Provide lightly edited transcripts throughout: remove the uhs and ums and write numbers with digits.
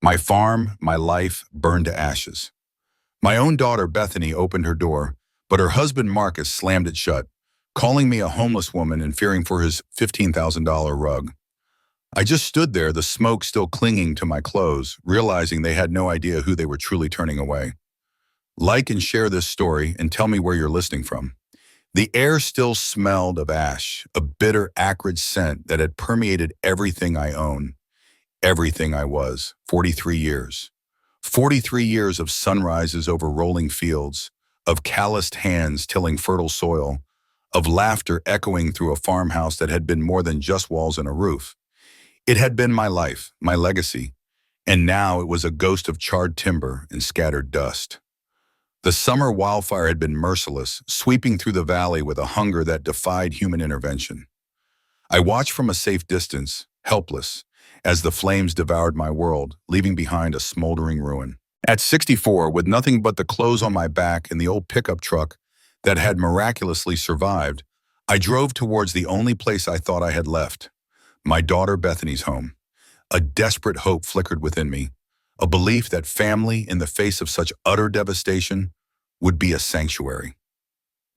My farm, my life burned to ashes. My own daughter, Bethany, opened her door, but her husband, Marcus, slammed it shut, calling me a homeless woman and fearing for his $15,000 rug. I just stood there, the smoke still clinging to my clothes, realizing they had no idea who they were truly turning away. Like and share this story and tell me where you're listening from. The air still smelled of ash, a bitter, acrid scent that had permeated everything I own, everything I was. 43 years. 43 years of sunrises over rolling fields, of calloused hands tilling fertile soil, of laughter echoing through a farmhouse that had been more than just walls and a roof. It had been my life, my legacy, and now it was a ghost of charred timber and scattered dust. The summer wildfire had been merciless, sweeping through the valley with a hunger that defied human intervention. I watched from a safe distance, helpless, as the flames devoured my world, leaving behind a smoldering ruin. At 64, with nothing but the clothes on my back and the old pickup truck that had miraculously survived, I drove towards the only place I thought I had left, my daughter Bethany's home. A desperate hope flickered within me, a belief that family, in the face of such utter devastation, would be a sanctuary.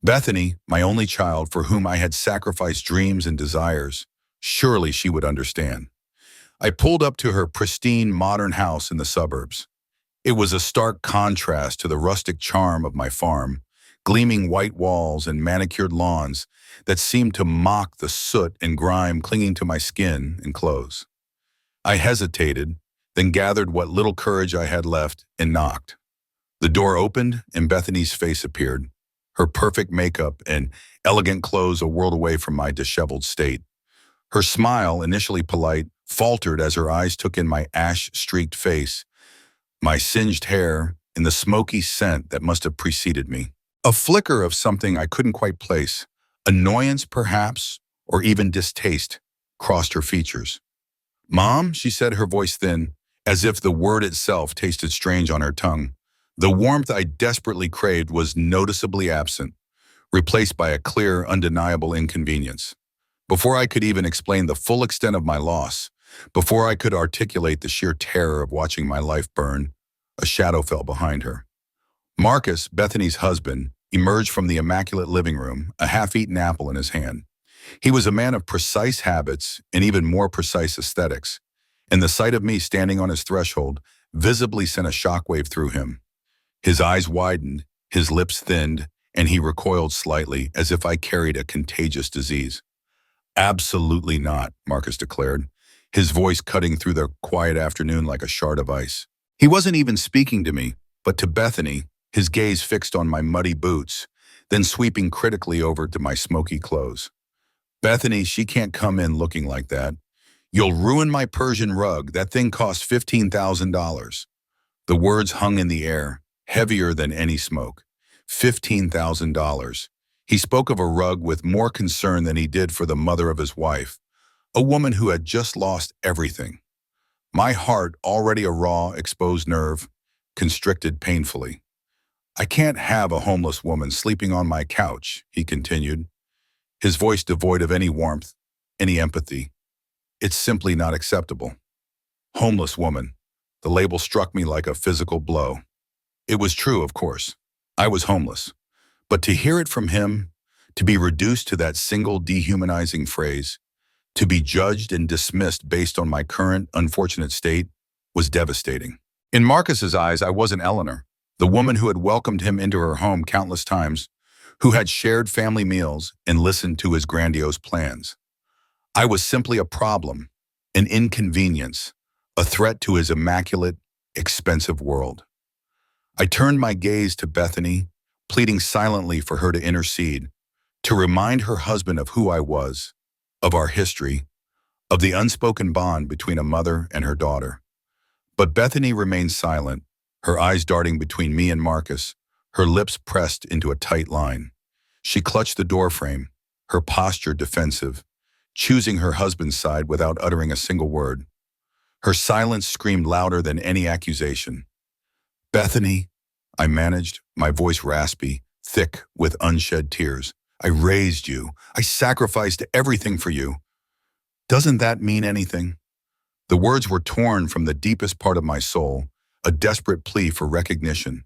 Bethany, my only child for whom I had sacrificed dreams and desires, surely she would understand. I pulled up to her pristine, modern house in the suburbs. It was a stark contrast to the rustic charm of my farm, gleaming white walls and manicured lawns that seemed to mock the soot and grime clinging to my skin and clothes. I hesitated, then gathered what little courage I had left and knocked. The door opened and Bethany's face appeared, her perfect makeup and elegant clothes a world away from my disheveled state. Her smile, initially polite, faltered as her eyes took in my ash-streaked face, my singed hair, and the smoky scent that must have preceded me. A flicker of something I couldn't quite place, annoyance perhaps, or even distaste, crossed her features. "Mom," she said, her voice thin, as if the word itself tasted strange on her tongue. The warmth I desperately craved was noticeably absent, replaced by a clear, undeniable inconvenience. Before I could even explain the full extent of my loss, before I could articulate the sheer terror of watching my life burn, a shadow fell behind her. Marcus, Bethany's husband, emerged from the immaculate living room, a half-eaten apple in his hand. He was a man of precise habits and even more precise aesthetics, and the sight of me standing on his threshold visibly sent a shockwave through him. His eyes widened, his lips thinned, and he recoiled slightly as if I carried a contagious disease. "Absolutely not," Marcus declared, his voice cutting through the quiet afternoon like a shard of ice. He wasn't even speaking to me, but to Bethany, his gaze fixed on my muddy boots, then sweeping critically over to my smoky clothes. "Bethany, she can't come in looking like that. You'll ruin my Persian rug. That thing cost $15,000. The words hung in the air, heavier than any smoke. $15,000. He spoke of a rug with more concern than he did for the mother of his wife, a woman who had just lost everything. My heart, already a raw, exposed nerve, constricted painfully. "I can't have a homeless woman sleeping on my couch," he continued, his voice devoid of any warmth, any empathy. "It's simply not acceptable." Homeless woman. The label struck me like a physical blow. It was true, of course. I was homeless. But to hear it from him, to be reduced to that single dehumanizing phrase, to be judged and dismissed based on my current unfortunate state, was devastating. In Marcus's eyes, I wasn't Eleanor, the woman who had welcomed him into her home countless times, who had shared family meals and listened to his grandiose plans. I was simply a problem, an inconvenience, a threat to his immaculate, expensive world. I turned my gaze to Bethany, pleading silently for her to intercede, to remind her husband of who I was, of our history, of the unspoken bond between a mother and her daughter. But Bethany remained silent, her eyes darting between me and Marcus, her lips pressed into a tight line. She clutched the doorframe, her posture defensive, choosing her husband's side without uttering a single word. Her silence screamed louder than any accusation. "Bethany," I managed, my voice raspy, thick with unshed tears. "I raised you. I sacrificed everything for you. Doesn't that mean anything?" The words were torn from the deepest part of my soul, a desperate plea for recognition,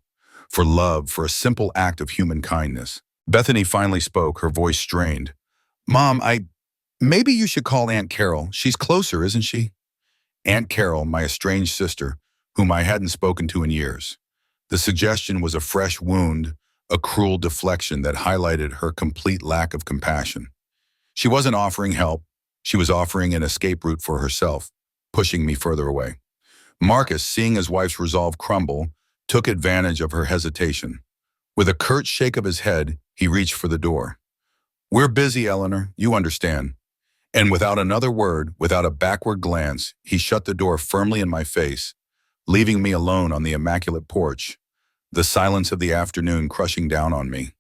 for love, for a simple act of human kindness. Bethany finally spoke, her voice strained. Mom, maybe you should call Aunt Carol. She's closer, isn't she? Aunt Carol, my estranged sister, whom I hadn't spoken to in years. The suggestion was a fresh wound, a cruel deflection that highlighted her complete lack of compassion. She wasn't offering help. She was offering an escape route for herself, pushing me further away. Marcus, seeing his wife's resolve crumble, took advantage of her hesitation. With a curt shake of his head, he reached for the door. We're busy, Eleanor, you understand. And without another word, without a backward glance, he shut the door firmly in my face, leaving me alone on the immaculate porch, the silence of the afternoon crushing down on me.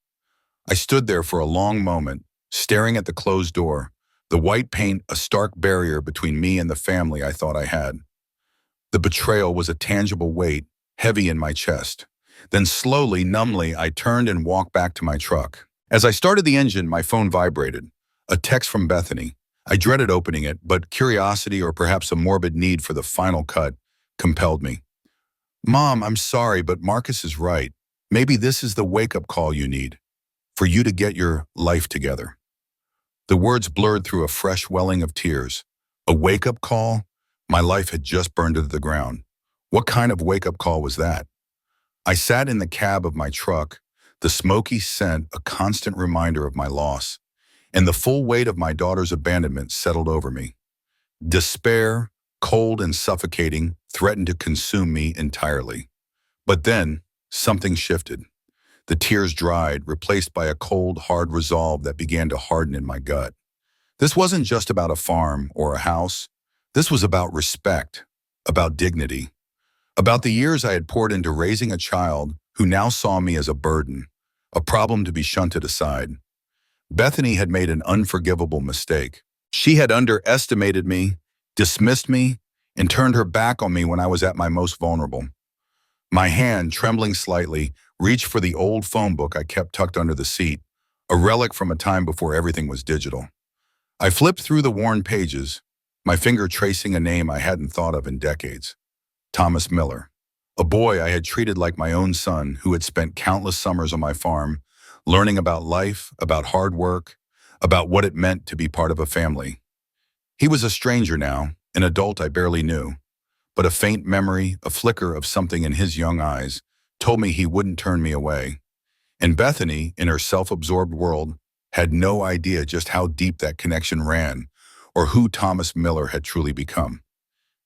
I stood there for a long moment, staring at the closed door, the white paint a stark barrier between me and the family I thought I had. The betrayal was a tangible weight, heavy in my chest. Then slowly, numbly, I turned and walked back to my truck. As I started the engine, my phone vibrated. A text from Bethany. I dreaded opening it, but curiosity or perhaps a morbid need for the final cut compelled me. Mom, I'm sorry, but Marcus is right. Maybe this is the wake-up call you need, for you to get your life together. The words blurred through a fresh welling of tears. A wake-up call? My life had just burned to the ground. What kind of wake-up call was that? I sat in the cab of my truck, the smoky scent a constant reminder of my loss, and the full weight of my daughter's abandonment settled over me. Despair, cold and suffocating, threatened to consume me entirely. But then, something shifted. The tears dried, replaced by a cold, hard resolve that began to harden in my gut. This wasn't just about a farm or a house. This was about respect, about dignity, about the years I had poured into raising a child who now saw me as a burden, a problem to be shunted aside. Bethany had made an unforgivable mistake. She had underestimated me, dismissed me, and turned her back on me when I was at my most vulnerable. My hand, trembling slightly, reached for the old phone book I kept tucked under the seat, a relic from a time before everything was digital. I flipped through the worn pages, my finger tracing a name I hadn't thought of in decades. Thomas Miller, a boy I had treated like my own son who had spent countless summers on my farm, learning about life, about hard work, about what it meant to be part of a family. He was a stranger now, an adult I barely knew, but a faint memory, a flicker of something in his young eyes, told me he wouldn't turn me away. And Bethany, in her self-absorbed world, had no idea just how deep that connection ran, or who Thomas Miller had truly become.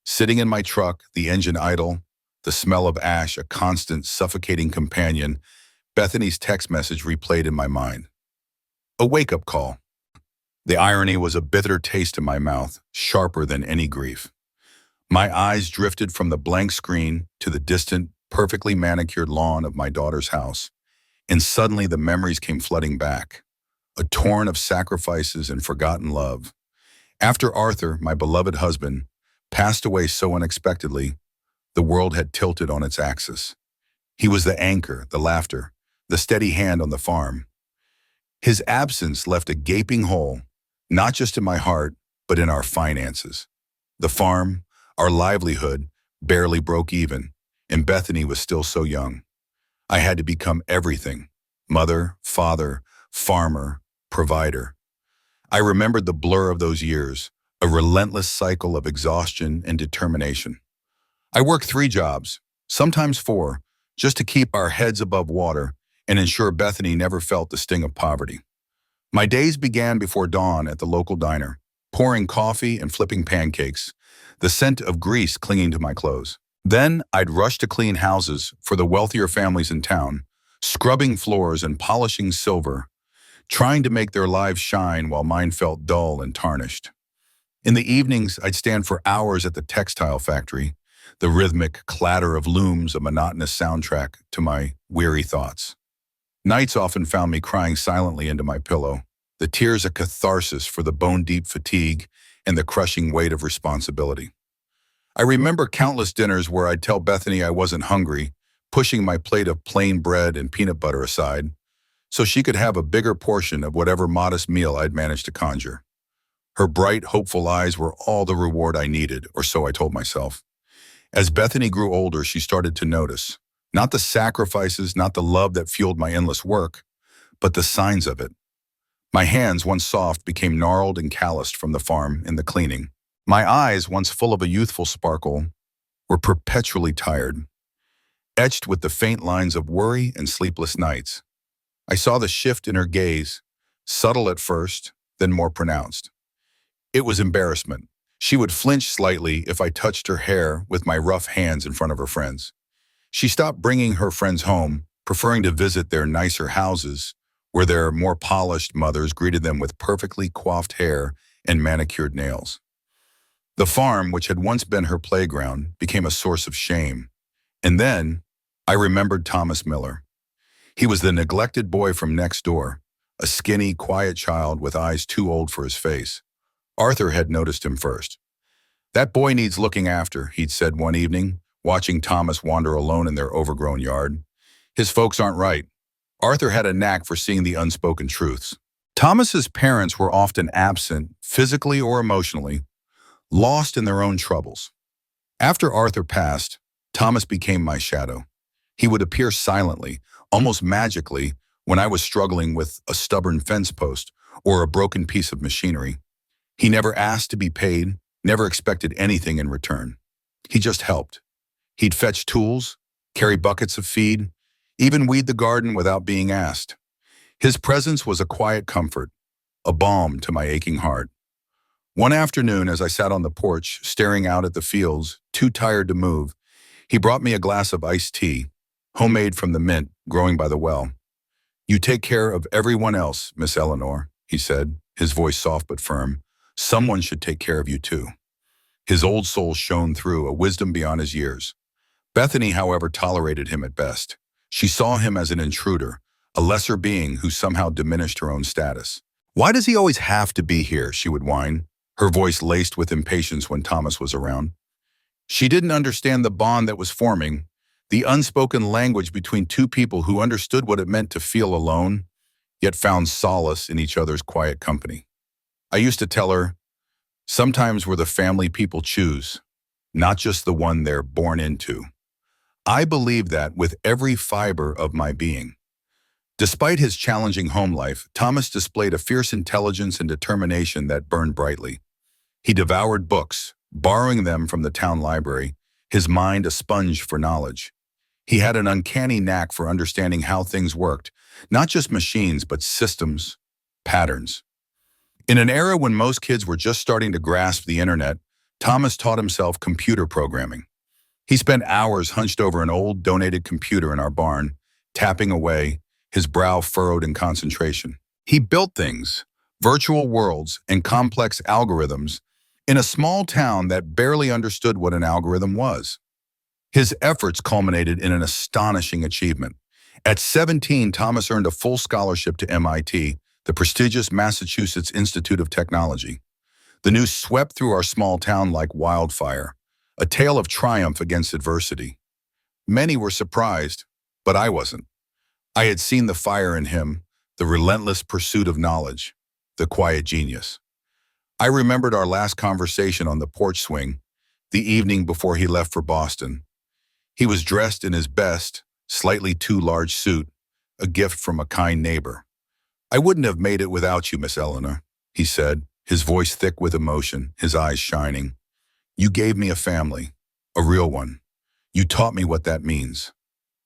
Sitting in my truck, the engine idle, the smell of ash a constant, suffocating companion, Bethany's text message replayed in my mind. A wake-up call. The irony was a bitter taste in my mouth, sharper than any grief. My eyes drifted from the blank screen to the distant, perfectly manicured lawn of my daughter's house, and suddenly the memories came flooding back, a torrent of sacrifices and forgotten love. After Arthur, my beloved husband, passed away so unexpectedly, the world had tilted on its axis. He was the anchor, the laughter, the steady hand on the farm. His absence left a gaping hole, not just in my heart, but in our finances. The farm, our livelihood, barely broke even, and Bethany was still so young. I had to become everything: mother, father, farmer, provider. I remembered the blur of those years, a relentless cycle of exhaustion and determination. I worked 3 jobs, sometimes 4, just to keep our heads above water and ensure Bethany never felt the sting of poverty. My days began before dawn at the local diner, pouring coffee and flipping pancakes, the scent of grease clinging to my clothes. Then I'd rush to clean houses for the wealthier families in town, scrubbing floors and polishing silver, trying to make their lives shine while mine felt dull and tarnished. In the evenings, I'd stand for hours at the textile factory, the rhythmic clatter of looms a monotonous soundtrack to my weary thoughts. Nights often found me crying silently into my pillow, the tears a catharsis for the bone-deep fatigue and the crushing weight of responsibility. I remember countless dinners where I'd tell Bethany I wasn't hungry, pushing my plate of plain bread and peanut butter aside, so she could have a bigger portion of whatever modest meal I'd managed to conjure. Her bright, hopeful eyes were all the reward I needed, or so I told myself. As Bethany grew older, she started to notice. Not the sacrifices, not the love that fueled my endless work, but the signs of it. My hands, once soft, became gnarled and calloused from the farm and the cleaning. My eyes, once full of a youthful sparkle, were perpetually tired, etched with the faint lines of worry and sleepless nights. I saw the shift in her gaze, subtle at first, then more pronounced. It was embarrassment. She would flinch slightly if I touched her hair with my rough hands in front of her friends. She stopped bringing her friends home, preferring to visit their nicer houses, where their more polished mothers greeted them with perfectly coiffed hair and manicured nails. The farm, which had once been her playground, became a source of shame. And then, I remembered Thomas Miller. He was the neglected boy from next door, a skinny, quiet child with eyes too old for his face. Arthur had noticed him first. "That boy needs looking after," he'd said one evening, watching Thomas wander alone in their overgrown yard. "His folks aren't right." Arthur had a knack for seeing the unspoken truths. Thomas's parents were often absent, physically or emotionally, lost in their own troubles. After Arthur passed, Thomas became my shadow. He would appear silently, almost magically, when I was struggling with a stubborn fence post or a broken piece of machinery. He never asked to be paid, never expected anything in return. He just helped. He'd fetch tools, carry buckets of feed, even weed the garden without being asked. His presence was a quiet comfort, a balm to my aching heart. One afternoon, as I sat on the porch, staring out at the fields, too tired to move, he brought me a glass of iced tea, homemade from the mint growing by the well. "You take care of everyone else, Miss Eleanor," he said, his voice soft but firm. "Someone should take care of you too." His old soul shone through, a wisdom beyond his years. Bethany, however, tolerated him at best. She saw him as an intruder, a lesser being who somehow diminished her own status. "Why does he always have to be here?" she would whine, her voice laced with impatience when Thomas was around. She didn't understand the bond that was forming, the unspoken language between two people who understood what it meant to feel alone, yet found solace in each other's quiet company. I used to tell her, "Sometimes we're the family people choose, not just the one they're born into." I believe that with every fiber of my being. Despite his challenging home life, Thomas displayed a fierce intelligence and determination that burned brightly. He devoured books, borrowing them from the town library, his mind a sponge for knowledge. He had an uncanny knack for understanding how things worked, not just machines, but systems, patterns. In an era when most kids were just starting to grasp the internet, Thomas taught himself computer programming. He spent hours hunched over an old donated computer in our barn, tapping away, his brow furrowed in concentration. He built things, virtual worlds, and complex algorithms in a small town that barely understood what an algorithm was. His efforts culminated in an astonishing achievement. At 17, Thomas earned a full scholarship to MIT, the prestigious Massachusetts Institute of Technology. The news swept through our small town like wildfire, a tale of triumph against adversity. Many were surprised, but I wasn't. I had seen the fire in him, the relentless pursuit of knowledge, the quiet genius. I remembered our last conversation on the porch swing, the evening before he left for Boston. He was dressed in his best, slightly too large suit, a gift from a kind neighbor. "I wouldn't have made it without you, Miss Eleanor," he said, his voice thick with emotion, his eyes shining. "You gave me a family, a real one. You taught me what that means."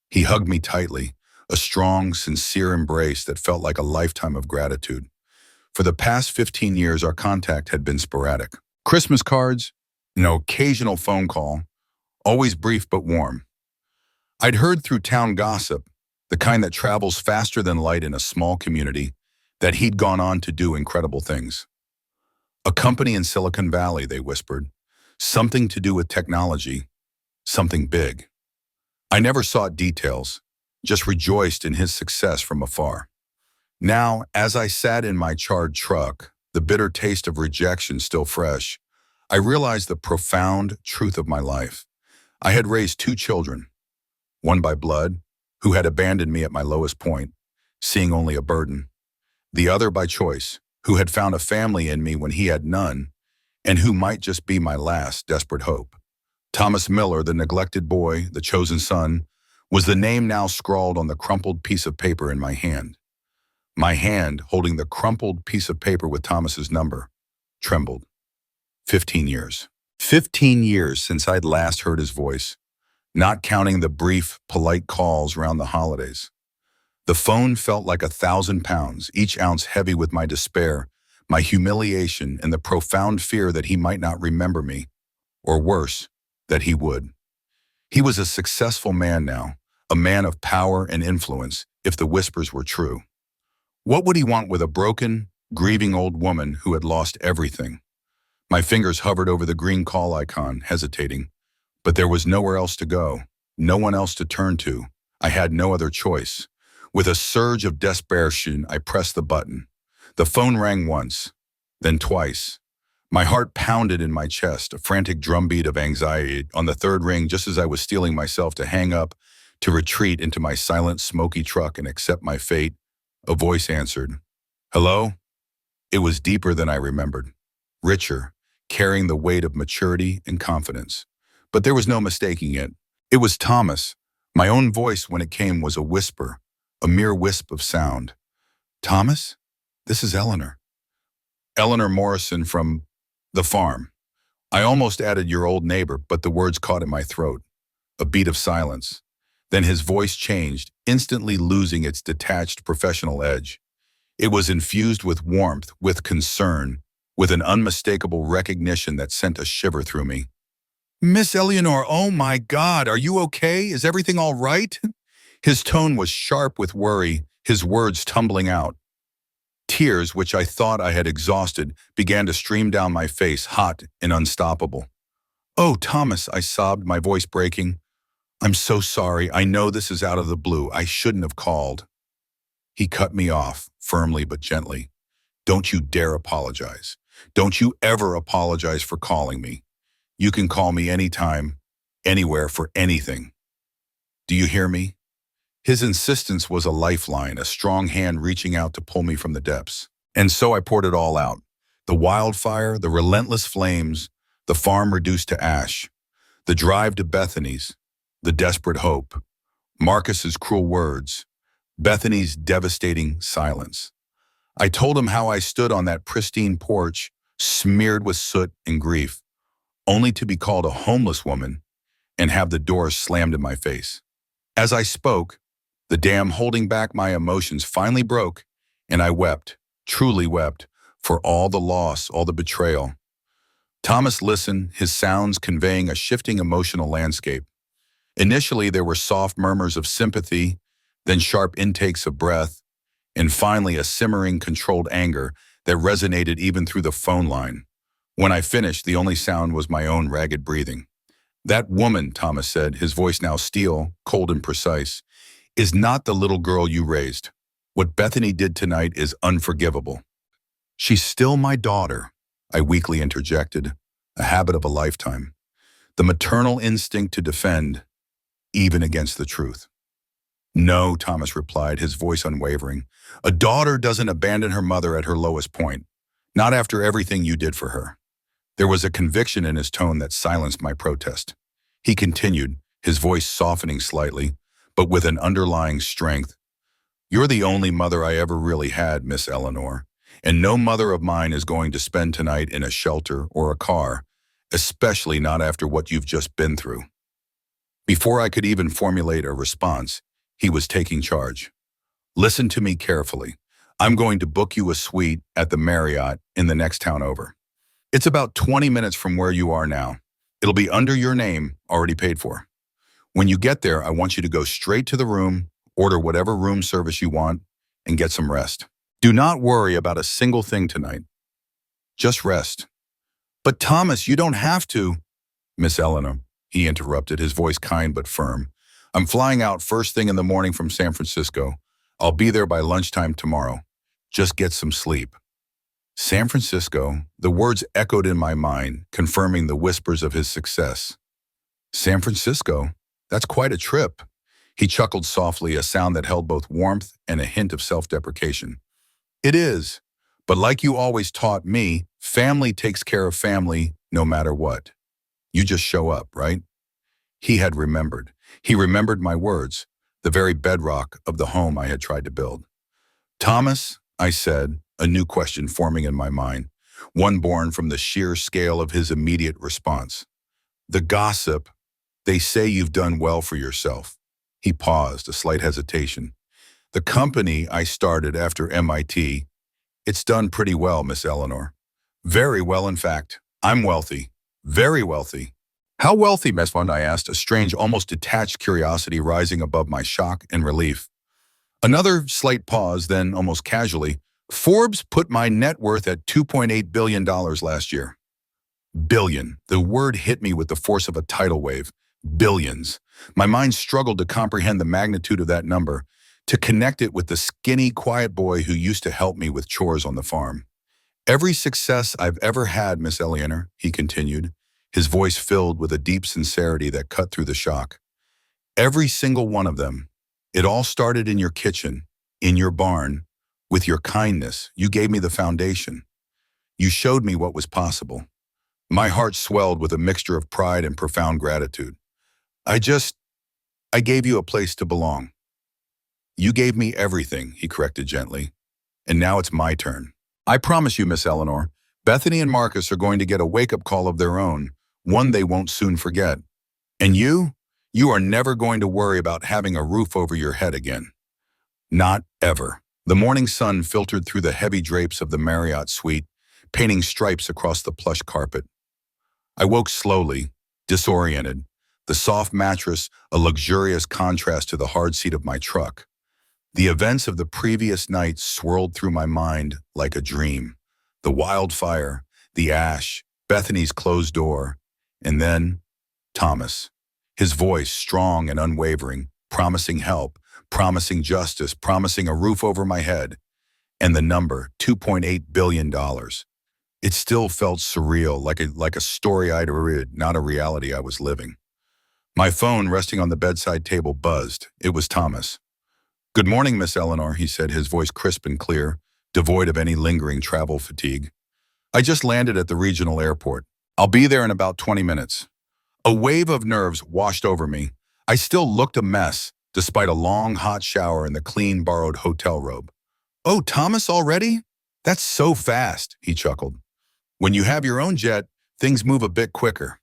He hugged me tightly, a strong, sincere embrace that felt like a lifetime of gratitude. For the past 15 years, our contact had been sporadic. Christmas cards, an occasional phone call, always brief but warm. I'd heard through town gossip, the kind that travels faster than light in a small community, that he'd gone on to do incredible things. "A company in Silicon Valley," they whispered. "Something to do with technology, something big." I never sought details, just rejoiced in his success from afar. Now, as I sat in my charred truck, the bitter taste of rejection still fresh, I realized the profound truth of my life. I had raised two children, one by blood, who had abandoned me at my lowest point, seeing only a burden, the other by choice, who had found a family in me when he had none, and who might just be my last desperate hope. Thomas Miller, the neglected boy, the chosen son, was the name now scrawled on the crumpled piece of paper in my hand. My hand, holding the crumpled piece of paper with Thomas's number, trembled. 15 years. 15 years since I'd last heard his voice, not counting the brief, polite calls around the holidays. The phone felt like 1,000 pounds, each ounce heavy with my despair, my humiliation, and the profound fear that he might not remember me, or worse, that he would. He was a successful man now, a man of power and influence, if the whispers were true. What would he want with a broken, grieving old woman who had lost everything? My fingers hovered over the green call icon, hesitating. But there was nowhere else to go, no one else to turn to. I had no other choice. With a surge of desperation, I pressed the button. The phone rang once, then twice. My heart pounded in my chest, a frantic drumbeat of anxiety. On the third ring, just as I was steeling myself to hang up, to retreat into my silent, smoky truck and accept my fate, a voice answered. Hello? It was deeper than I remembered, richer, carrying the weight of maturity and confidence. But there was no mistaking it. It was Thomas. My own voice when it came was a whisper, a mere wisp of sound. Thomas? This is Eleanor. Eleanor Morrison from the farm. I almost added your old neighbor, but the words caught in my throat. A beat of silence. Then his voice changed, instantly losing its detached professional edge. It was infused with warmth, with concern, with an unmistakable recognition that sent a shiver through me. Miss Eleanor, oh my God, are you okay? Is everything all right? His tone was sharp with worry, his words tumbling out. Tears, which I thought I had exhausted, began to stream down my face, hot and unstoppable. Oh, Thomas, I sobbed, my voice breaking. I'm so sorry. I know this is out of the blue. I shouldn't have called. He cut me off, firmly but gently. Don't you dare apologize. Don't you ever apologize for calling me. You can call me anytime, anywhere, for anything. Do you hear me? His insistence was a lifeline, a strong hand reaching out to pull me from the depths. And so I poured it all out. The wildfire, the relentless flames, the farm reduced to ash, the drive to Bethany's, the desperate hope, Marcus's cruel words, Bethany's devastating silence. I told him how I stood on that pristine porch, smeared with soot and grief, only to be called a homeless woman and have the doors slammed in my face. As I spoke, the dam holding back my emotions finally broke, and I wept, truly wept, for all the loss, all the betrayal. Thomas listened, his sounds conveying a shifting emotional landscape. Initially, there were soft murmurs of sympathy, then sharp intakes of breath, and finally a simmering, controlled anger that resonated even through the phone line. When I finished, the only sound was my own ragged breathing. That woman, Thomas said, his voice now steel, cold and precise, is not the little girl you raised. What Bethany did tonight is unforgivable. She's still my daughter, I weakly interjected, a habit of a lifetime. The maternal instinct to defend, even against the truth. No, Thomas replied, his voice unwavering. A daughter doesn't abandon her mother at her lowest point, not after everything you did for her. There was a conviction in his tone that silenced my protest. He continued, his voice softening slightly, but with an underlying strength. You're the only mother I ever really had, Miss Eleanor, and no mother of mine is going to spend tonight in a shelter or a car, especially not after what you've just been through. Before I could even formulate a response, he was taking charge. Listen to me carefully. I'm going to book you a suite at the Marriott in the next town over. It's about 20 minutes from where you are now. It'll be under your name, already paid for. When you get there, I want you to go straight to the room, order whatever room service you want, and get some rest. Do not worry about a single thing tonight. Just rest. But Thomas, you don't have to. Miss Eleanor, he interrupted, his voice kind but firm. I'm flying out first thing in the morning from San Francisco. I'll be there by lunchtime tomorrow. Just get some sleep. San Francisco, the words echoed in my mind, confirming the whispers of his success. San Francisco? That's quite a trip. He chuckled softly, a sound that held both warmth and a hint of self-deprecation. It is, But like you always taught me, family takes care of family no matter what. You just show up, right? He had remembered. He remembered my words, the very bedrock of the home I had tried to build. Thomas, I said, a new question forming in my mind, one born from the sheer scale of his immediate response. The gossip, they say you've done well for yourself. He paused, a slight hesitation. The company I started after MIT, it's done pretty well, Miss Eleanor. Very well, in fact. I'm wealthy. Very wealthy. How wealthy, Miss Fund? I asked, a strange, almost detached curiosity rising above my shock and relief. Another slight pause, then almost casually, Forbes put my net worth at $2.8 billion last year. Billion. The word hit me with the force of a tidal wave. Billions. My mind struggled to comprehend the magnitude of that number, to connect it with the skinny, quiet boy who used to help me with chores on the farm. Every success I've ever had, Miss Eleanor, he continued, his voice filled with a deep sincerity that cut through the shock. Every single one of them. It all started in your kitchen, in your barn, with your kindness. You gave me the foundation. You showed me what was possible. My heart swelled with a mixture of pride and profound gratitude. I gave you a place to belong. You gave me everything, he corrected gently. And now it's my turn. I promise you, Miss Eleanor, Bethany and Marcus are going to get a wake-up call of their own, one they won't soon forget. And you are never going to worry about having a roof over your head again. Not ever. The morning sun filtered through the heavy drapes of the Marriott suite, painting stripes across the plush carpet. I woke slowly, disoriented, the soft mattress a luxurious contrast to the hard seat of my truck. The events of the previous night swirled through my mind like a dream. The wildfire, the ash, Bethany's closed door, and then Thomas. His voice strong and unwavering, promising help, promising justice, promising a roof over my head. And the number, $2.8 billion. It still felt surreal, like a story I'd read, not a reality I was living. My phone, resting on the bedside table, buzzed. It was Thomas. Good morning, Miss Eleanor, he said, his voice crisp and clear, devoid of any lingering travel fatigue. I just landed at the regional airport. I'll be there in about 20 minutes. A wave of nerves washed over me. I still looked a mess, despite a long, hot shower and the clean, borrowed hotel robe. Oh, Thomas already? That's so fast, he chuckled. When you have your own jet, things move a bit quicker.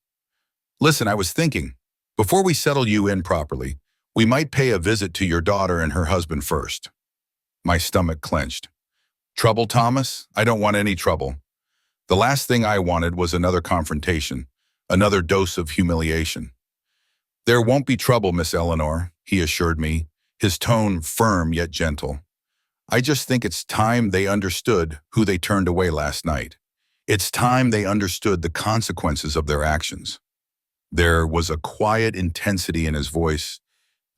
Listen, I was thinking, before we settle you in properly, we might pay a visit to your daughter and her husband first. My stomach clenched. Trouble, Thomas? I don't want any trouble. The last thing I wanted was another confrontation, another dose of humiliation. There won't be trouble, Miss Eleanor, he assured me, his tone firm yet gentle. I just think it's time they understood who they turned away last night. It's time they understood the consequences of their actions. There was a quiet intensity in his voice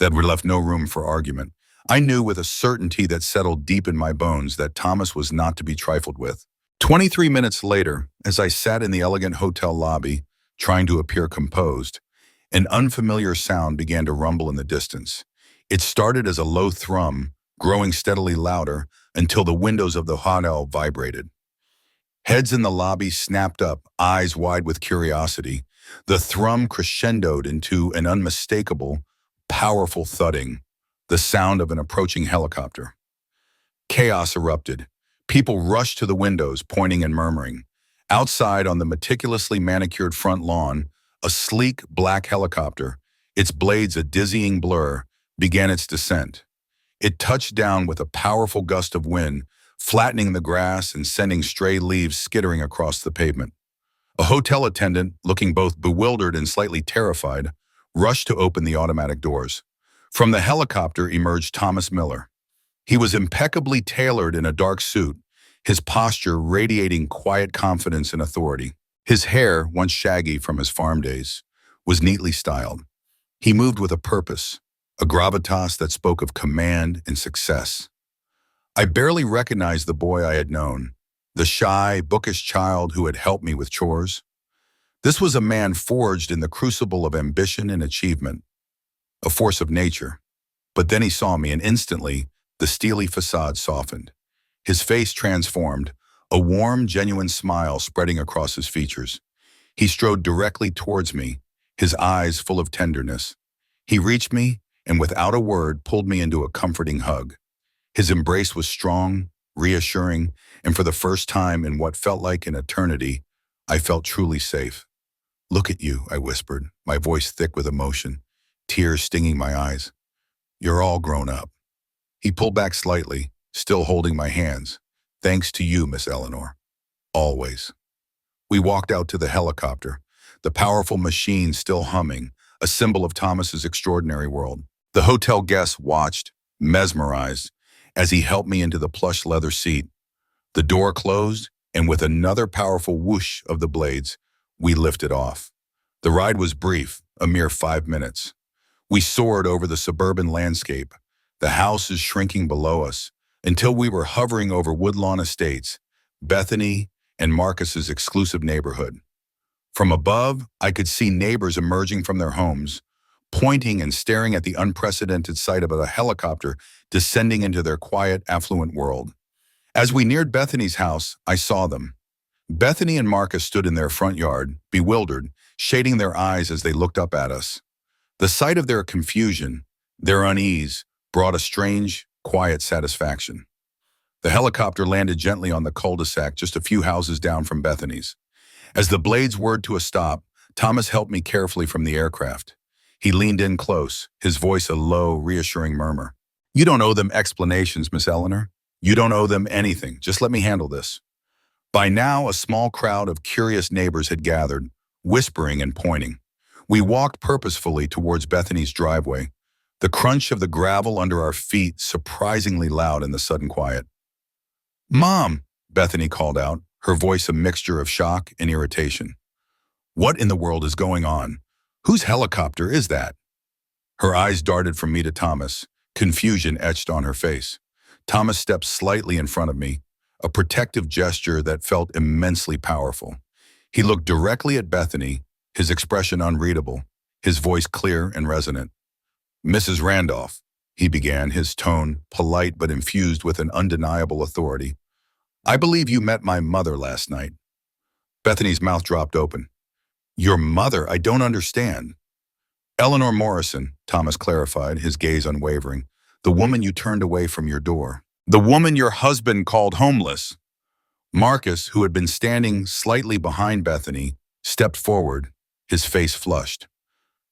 that left no room for argument. I knew with a certainty that settled deep in my bones that Thomas was not to be trifled with. 23 minutes later, as I sat in the elegant hotel lobby, trying to appear composed, an unfamiliar sound began to rumble in the distance. It started as a low thrum, growing steadily louder until the windows of the hotel vibrated. Heads in the lobby snapped up, eyes wide with curiosity. The thrum crescendoed into an unmistakable, powerful thudding, the sound of an approaching helicopter. Chaos erupted. People rushed to the windows, pointing and murmuring. Outside on the meticulously manicured front lawn, a sleek black helicopter, its blades a dizzying blur, began its descent. It touched down with a powerful gust of wind, flattening the grass and sending stray leaves skittering across the pavement. A hotel attendant, looking both bewildered and slightly terrified, rushed to open the automatic doors. From the helicopter emerged Thomas Miller. He was impeccably tailored in a dark suit, his posture radiating quiet confidence and authority. His hair, once shaggy from his farm days, was neatly styled. He moved with a purpose, a gravitas that spoke of command and success. I barely recognized the boy I had known, the shy, bookish child who had helped me with chores. This was a man forged in the crucible of ambition and achievement, a force of nature. But then he saw me, and instantly, the steely facade softened. His face transformed, a warm, genuine smile spreading across his features. He strode directly towards me, his eyes full of tenderness. He reached me and without a word pulled me into a comforting hug. His embrace was strong, reassuring, and for the first time in what felt like an eternity, I felt truly safe. "Look at you," I whispered, my voice thick with emotion, tears stinging my eyes. "You're all grown up." He pulled back slightly, still holding my hands. "Thanks to you, Miss Eleanor. Always." We walked out to the helicopter, the powerful machine still humming, a symbol of Thomas's extraordinary world. The hotel guests watched, mesmerized, as he helped me into the plush leather seat. The door closed, and with another powerful whoosh of the blades, we lifted off. The ride was brief, a mere 5 minutes. We soared over the suburban landscape, the houses shrinking below us, until we were hovering over Woodlawn Estates, Bethany, and Marcus's exclusive neighborhood. From above, I could see neighbors emerging from their homes, pointing and staring at the unprecedented sight of a helicopter descending into their quiet, affluent world. As we neared Bethany's house, I saw them. Bethany and Marcus stood in their front yard, bewildered, shading their eyes as they looked up at us. The sight of their confusion, their unease, brought a strange, quiet satisfaction. The helicopter landed gently on the cul-de-sac just a few houses down from Bethany's. As the blades whirred to a stop, Thomas helped me carefully from the aircraft. He leaned in close, his voice a low, reassuring murmur. "You don't owe them explanations, Miss Eleanor. You don't owe them anything. Just let me handle this." By now, a small crowd of curious neighbors had gathered, whispering and pointing. We walked purposefully towards Bethany's driveway, the crunch of the gravel under our feet surprisingly loud in the sudden quiet. "Mom," Bethany called out, her voice a mixture of shock and irritation. "What in the world is going on? Whose helicopter is that?" Her eyes darted from me to Thomas, confusion etched on her face. Thomas stepped slightly in front of me, a protective gesture that felt immensely powerful. He looked directly at Bethany, his expression unreadable, his voice clear and resonant. "Mrs. Randolph," he began, his tone polite but infused with an undeniable authority. "I believe you met my mother last night." Bethany's mouth dropped open. "Your mother? I don't understand." "Eleanor Morrison," Thomas clarified, his gaze unwavering. "The woman you turned away from your door. The woman your husband called homeless." Marcus, who had been standing slightly behind Bethany, stepped forward, his face flushed.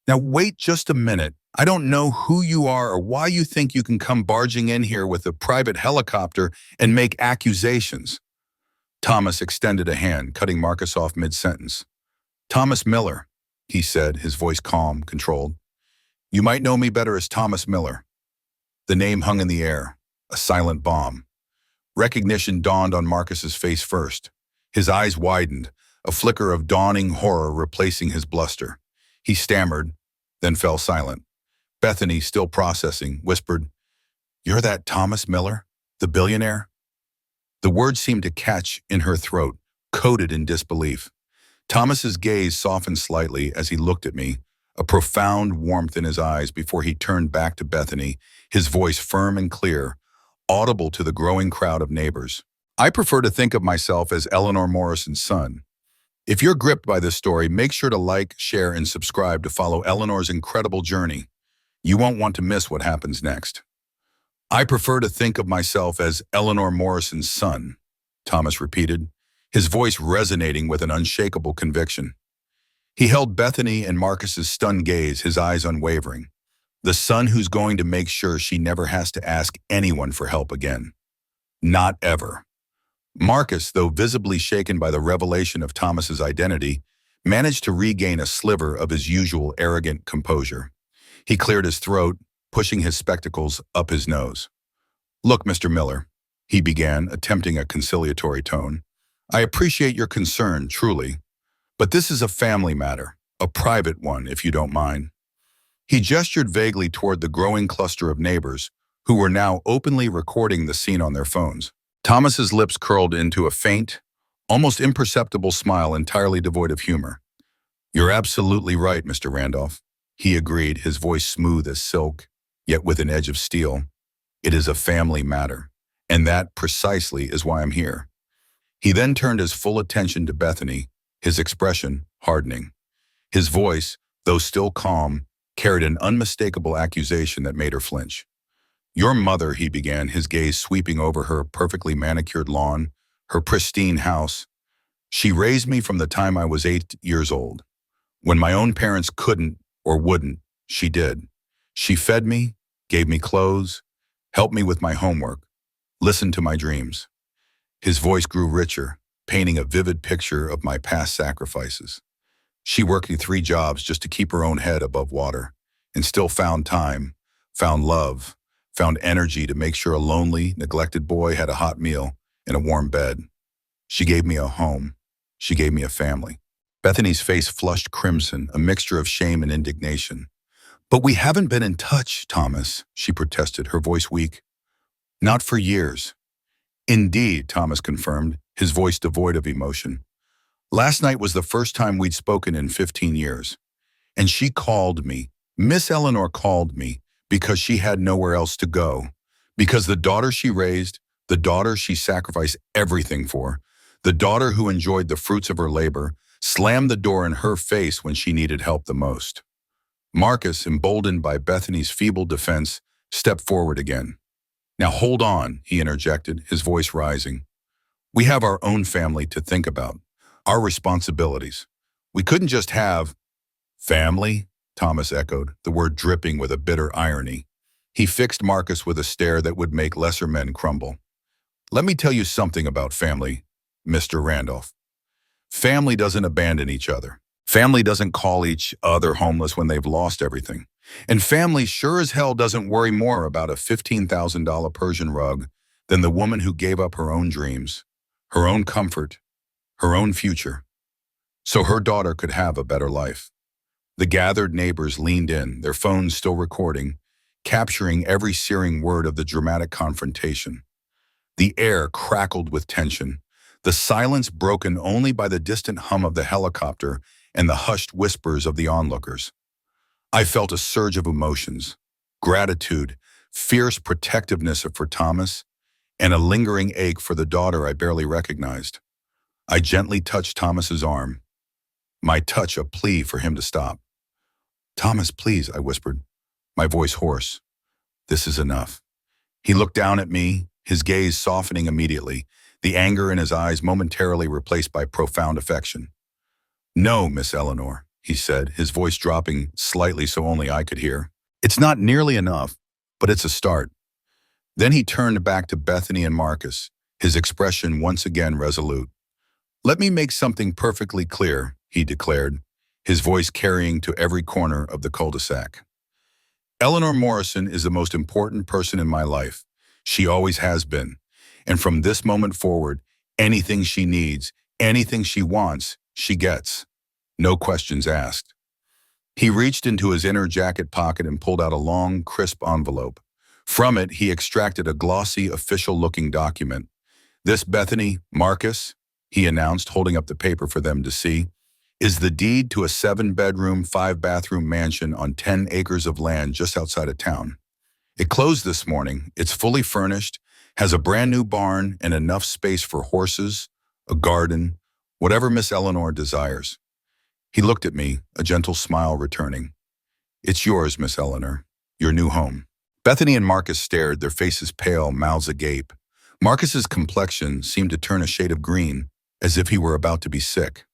"Now wait just a minute. I don't know who you are or why you think you can come barging in here with a private helicopter and make accusations." Thomas extended a hand, cutting Marcus off mid-sentence. "Thomas Miller," he said, his voice calm, controlled. "You might know me better as Thomas Miller." The name hung in the air, a silent bomb. Recognition dawned on Marcus's face first. His eyes widened, a flicker of dawning horror replacing his bluster. He stammered, then fell silent. Bethany, still processing, whispered, "You're that Thomas Miller, the billionaire?" The words seemed to catch in her throat, coated in disbelief. Thomas's gaze softened slightly as he looked at me, a profound warmth in his eyes before he turned back to Bethany, his voice firm and clear, audible to the growing crowd of neighbors. "I prefer to think of myself as Eleanor Morrison's son. If you're gripped by this story, make sure to like, share, and subscribe to follow Eleanor's incredible journey. You won't want to miss what happens next." "I prefer to think of myself as Eleanor Morrison's son," Thomas repeated, his voice resonating with an unshakable conviction. He held Bethany and Marcus's stunned gaze, his eyes unwavering. The son who's going to make sure she never has to ask anyone for help again. Not ever. Marcus, though visibly shaken by the revelation of Thomas's identity, managed to regain a sliver of his usual arrogant composure. He cleared his throat, pushing his spectacles up his nose. "Look, Mr. Miller," he began, attempting a conciliatory tone. "I appreciate your concern, truly. But this is a family matter, a private one, if you don't mind." He gestured vaguely toward the growing cluster of neighbors, who were now openly recording the scene on their phones. Thomas's lips curled into a faint, almost imperceptible smile entirely devoid of humor. "You're absolutely right, Mr. Randolph," he agreed, his voice smooth as silk, yet with an edge of steel. "It is a family matter, and that precisely is why I'm here." He then turned his full attention to Bethany, his expression hardening. His voice, though still calm, carried an unmistakable accusation that made her flinch. "Your mother," he began, his gaze sweeping over her perfectly manicured lawn, her pristine house. "She raised me from the time I was 8 years old. When my own parents couldn't or wouldn't, she did. She fed me, gave me clothes, helped me with my homework, listened to my dreams." His voice grew richer, painting a vivid picture of my past sacrifices. She worked 3 jobs just to keep her own head above water, and still found time, found love, found energy to make sure a lonely, neglected boy had a hot meal and a warm bed. She gave me a home. She gave me a family. Bethany's face flushed crimson, a mixture of shame and indignation. "But we haven't been in touch, Thomas," she protested, her voice weak. "Not for years." "Indeed," Thomas confirmed, his voice devoid of emotion. "Last night was the first time we'd spoken in 15 years. And she called me. Miss Eleanor called me because she had nowhere else to go. Because the daughter she raised, the daughter she sacrificed everything for, the daughter who enjoyed the fruits of her labor, slammed the door in her face when she needed help the most." Marcus, emboldened by Bethany's feeble defense, stepped forward again. "Now hold on," he interjected, his voice rising. "We have our own family to think about, our responsibilities. We couldn't just have—" "Family?" Thomas echoed, the word dripping with a bitter irony. He fixed Marcus with a stare that would make lesser men crumble. "Let me tell you something about family, Mr. Randolph. Family doesn't abandon each other. Family doesn't call each other homeless when they've lost everything. And family sure as hell doesn't worry more about a $15,000 Persian rug than the woman who gave up her own dreams, her own comfort, her own future, so her daughter could have a better life." The gathered neighbors leaned in, their phones still recording, capturing every searing word of the dramatic confrontation. The air crackled with tension, the silence broken only by the distant hum of the helicopter and the hushed whispers of the onlookers. I felt a surge of emotions, gratitude, fierce protectiveness for Thomas, and a lingering ache for the daughter I barely recognized. I gently touched Thomas's arm, my touch a plea for him to stop. "Thomas, please," I whispered, my voice hoarse. "This is enough." He looked down at me, his gaze softening immediately, the anger in his eyes momentarily replaced by profound affection. "No, Miss Eleanor," he said, his voice dropping slightly so only I could hear. "It's not nearly enough, but it's a start." Then he turned back to Bethany and Marcus, his expression once again resolute. "Let me make something perfectly clear," he declared, his voice carrying to every corner of the cul-de-sac. "Eleanor Morrison is the most important person in my life. She always has been. And from this moment forward, anything she needs, anything she wants, she gets. No questions asked." He reached into his inner jacket pocket and pulled out a long, crisp envelope. From it, he extracted a glossy, official-looking document. "This, Bethany, Marcus," he announced, holding up the paper for them to see, "is the deed to a 7-bedroom, 5-bathroom mansion on 10 acres of land just outside of town. It closed this morning. It's fully furnished, has a brand new barn and enough space for horses, a garden, whatever Miss Eleanor desires." He looked at me, a gentle smile returning. "It's yours, Miss Eleanor, your new home." Bethany and Marcus stared, their faces pale, mouths agape. Marcus's complexion seemed to turn a shade of green, as if he were about to be sick.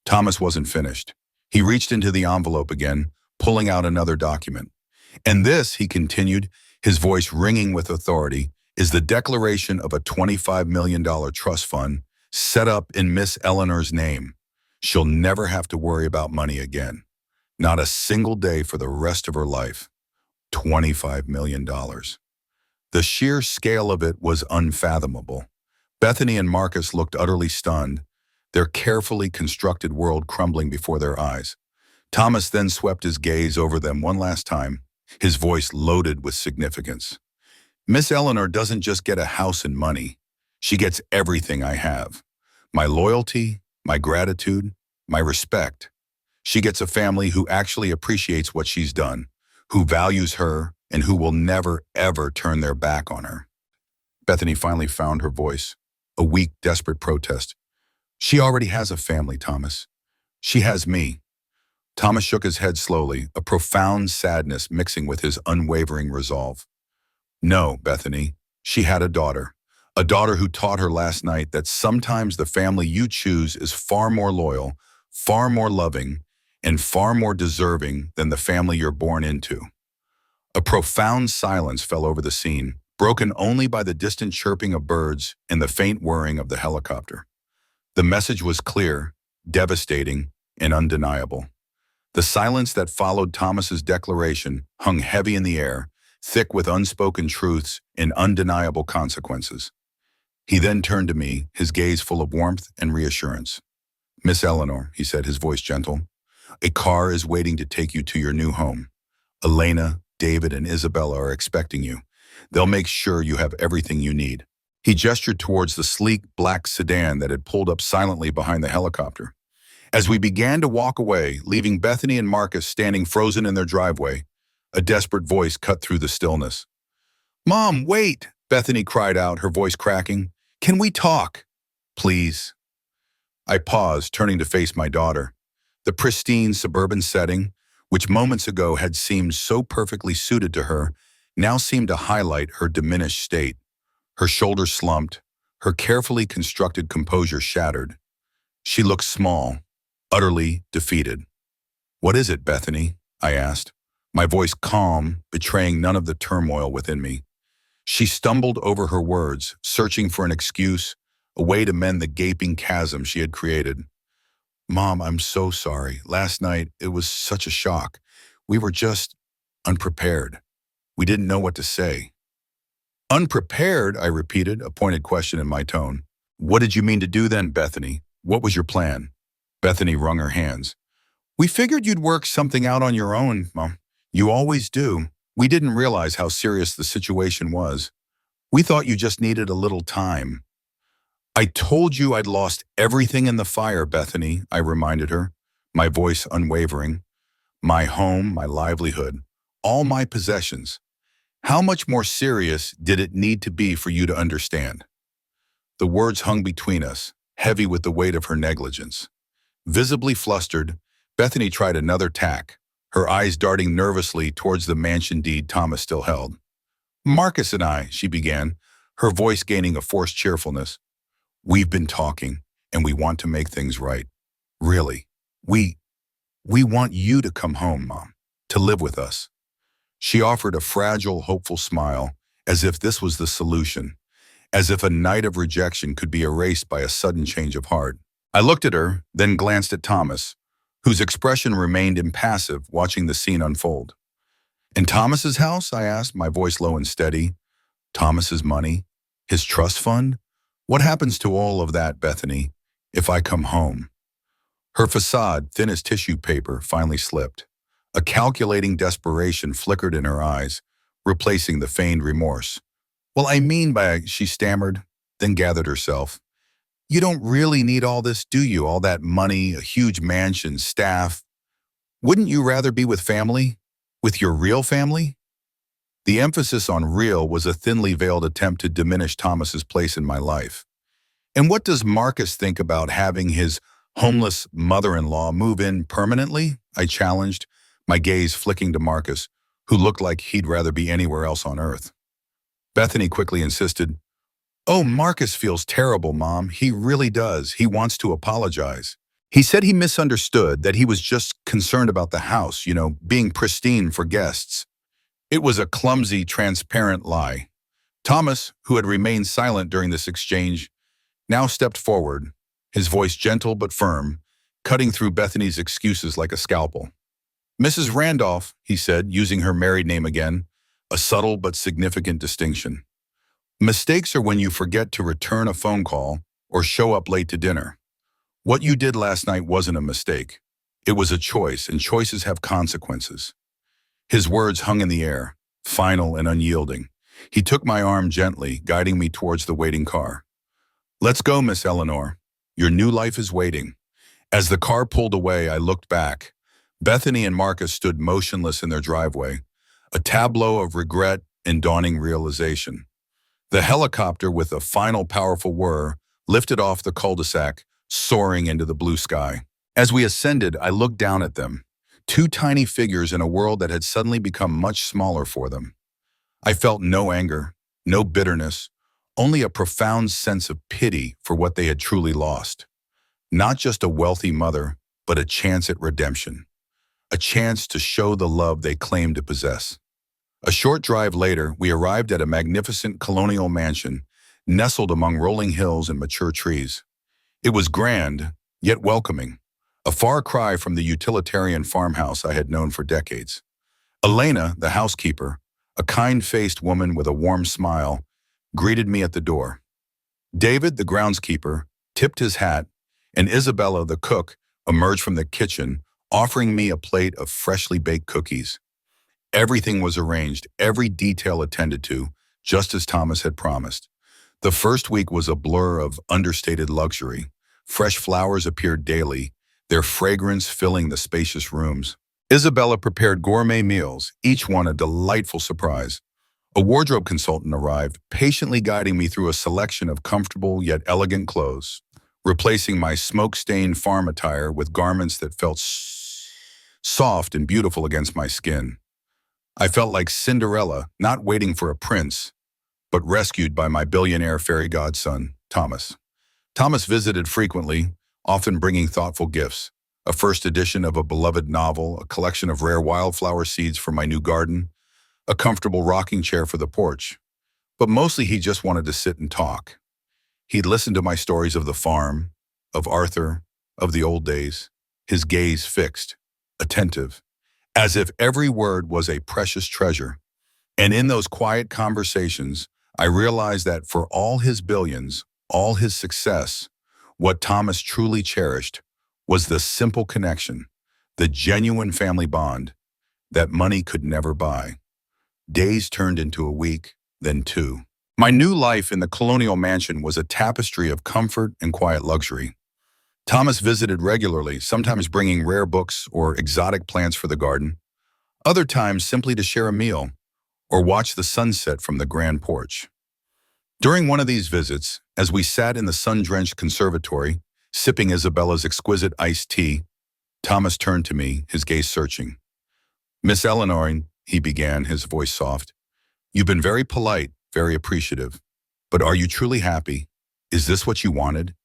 Thomas wasn't finished. He reached into the envelope again, pulling out another document. "And this," he continued, his voice ringing with authority, "is the declaration of a $25 million trust fund set up in Miss Eleanor's name. She'll never have to worry about money again. Not a single day for the rest of her life. $25 million. The sheer scale of it was unfathomable. Bethany and Marcus looked utterly stunned, their carefully constructed world crumbling before their eyes. Thomas then swept his gaze over them one last time, his voice loaded with significance. "Miss Eleanor doesn't just get a house and money. She gets everything I have. My loyalty, my gratitude, my respect. She gets a family who actually appreciates what she's done, who values her, and who will never, ever turn their back on her." Bethany finally found her voice. a weak, desperate protest. She already has a family, Thomas. She has me. Thomas shook his head slowly, a profound sadness mixing with his unwavering resolve. No, Bethany, she had a daughter. A daughter who taught her last night that sometimes the family you choose is far more loyal, far more loving, and far more deserving than the family you're born into. A profound silence fell over the scene, broken only by the distant chirping of birds and the faint whirring of the helicopter. The message was clear, devastating, and undeniable. The silence that followed Thomas's declaration hung heavy in the air, thick with unspoken truths and undeniable consequences. He then turned to me, his gaze full of warmth and reassurance. Miss Eleanor, he said, his voice gentle, a car is waiting to take you to your new home. Elena, David, and Isabella are expecting you. They'll make sure you have everything you need. He gestured towards the sleek black sedan that had pulled up silently behind the helicopter. As we began to walk away, leaving Bethany and Marcus standing frozen in their driveway, a desperate voice cut through the stillness. Mom, wait, Bethany cried out, her voice cracking. Can we talk? Please. I paused, turning to face my daughter. The pristine suburban setting, which moments ago had seemed so perfectly suited to her, now seemed to highlight her diminished state. Her shoulders slumped, her carefully constructed composure shattered. She looked small, utterly defeated. What is it, Bethany? I asked, my voice calm, betraying none of the turmoil within me. She stumbled over her words, searching for an excuse, a way to mend the gaping chasm she had created. Mom, I'm so sorry. Last night, it was such a shock. We were just unprepared. We didn't know what to say. Unprepared, I repeated, a pointed question in my tone. What did you mean to do then, Bethany? What was your plan? Bethany wrung her hands. We figured you'd work something out on your own, Mom. You always do. We didn't realize how serious the situation was. We thought you just needed a little time. I told you I'd lost everything in the fire, Bethany, I reminded her, my voice unwavering. My home, my livelihood, all my possessions. How much more serious did it need to be for you to understand? The words hung between us, heavy with the weight of her negligence. Visibly flustered, Bethany tried another tack, her eyes darting nervously towards the mansion deed Thomas still held. Marcus and I, she began, her voice gaining a forced cheerfulness. We've been talking, and we want to make things right. Really, we want you to come home, Mom, to live with us. She offered a fragile, hopeful smile, as if this was the solution, as if a night of rejection could be erased by a sudden change of heart. I looked at her, then glanced at Thomas, whose expression remained impassive, watching the scene unfold. In Thomas's house, I asked, my voice low and steady. Thomas's money? His trust fund? What happens to all of that, Bethany, if I come home? Her facade, thin as tissue paper, finally slipped. A calculating desperation flickered in her eyes, replacing the feigned remorse. Well, I mean by, she stammered, then gathered herself. You don't really need all this, do you? All that money, a huge mansion, staff. Wouldn't you rather be with family? With your real family? The emphasis on real was a thinly veiled attempt to diminish Thomas's place in my life. And what does Marcus think about having his homeless mother-in-law move in permanently? I challenged, my gaze flicking to Marcus, who looked like he'd rather be anywhere else on earth. Bethany quickly insisted, Oh, Marcus feels terrible, Mom. He really does. He wants to apologize. He said he misunderstood, that he was just concerned about the house, being pristine for guests. It was a clumsy, transparent lie. Thomas, who had remained silent during this exchange, now stepped forward, his voice gentle but firm, cutting through Bethany's excuses like a scalpel. Mrs. Randolph, he said, using her married name again, a subtle but significant distinction. Mistakes are when you forget to return a phone call or show up late to dinner. What you did last night wasn't a mistake. It was a choice, and choices have consequences. His words hung in the air, final and unyielding. He took my arm gently, guiding me towards the waiting car. Let's go, Miss Eleanor. Your new life is waiting. As the car pulled away, I looked back. Bethany and Marcus stood motionless in their driveway, a tableau of regret and dawning realization. The helicopter, with a final powerful whir, lifted off the cul-de-sac, soaring into the blue sky. As we ascended, I looked down at them, two tiny figures in a world that had suddenly become much smaller for them. I felt no anger, no bitterness, only a profound sense of pity for what they had truly lost. Not just a wealthy mother, but a chance at redemption, a chance to show the love they claimed to possess. A short drive later, we arrived at a magnificent colonial mansion nestled among rolling hills and mature trees. It was grand, yet welcoming, a far cry from the utilitarian farmhouse I had known for decades. Elena, the housekeeper, a kind-faced woman with a warm smile, greeted me at the door. David, the groundskeeper, tipped his hat, and Isabella, the cook, emerged from the kitchen, offering me a plate of freshly baked cookies. Everything was arranged, every detail attended to, just as Thomas had promised. The first week was a blur of understated luxury. Fresh flowers appeared daily, their fragrance filling the spacious rooms. Isabella prepared gourmet meals, each one a delightful surprise. A wardrobe consultant arrived, patiently guiding me through a selection of comfortable yet elegant clothes, replacing my smoke-stained farm attire with garments that felt soft and beautiful against my skin. I felt like Cinderella, not waiting for a prince, but rescued by my billionaire fairy godson, Thomas. Thomas visited frequently, often bringing thoughtful gifts, a first edition of a beloved novel, a collection of rare wildflower seeds for my new garden, a comfortable rocking chair for the porch. But mostly he just wanted to sit and talk. He'd listen to my stories of the farm, of Arthur, of the old days, his gaze fixed, attentive, as if every word was a precious treasure. And in those quiet conversations, I realized that for all his billions, all his success, what Thomas truly cherished was the simple connection, the genuine family bond that money could never buy. Days turned into a week, then two. My new life in the colonial mansion was a tapestry of comfort and quiet luxury. Thomas visited regularly, sometimes bringing rare books or exotic plants for the garden, other times simply to share a meal or watch the sunset from the grand porch. During one of these visits, as we sat in the sun-drenched conservatory, sipping Isabella's exquisite iced tea, Thomas turned to me, his gaze searching. "Miss Eleanor," he began, his voice soft, "you've been very polite, very appreciative. But are you truly happy? Is this what you wanted?"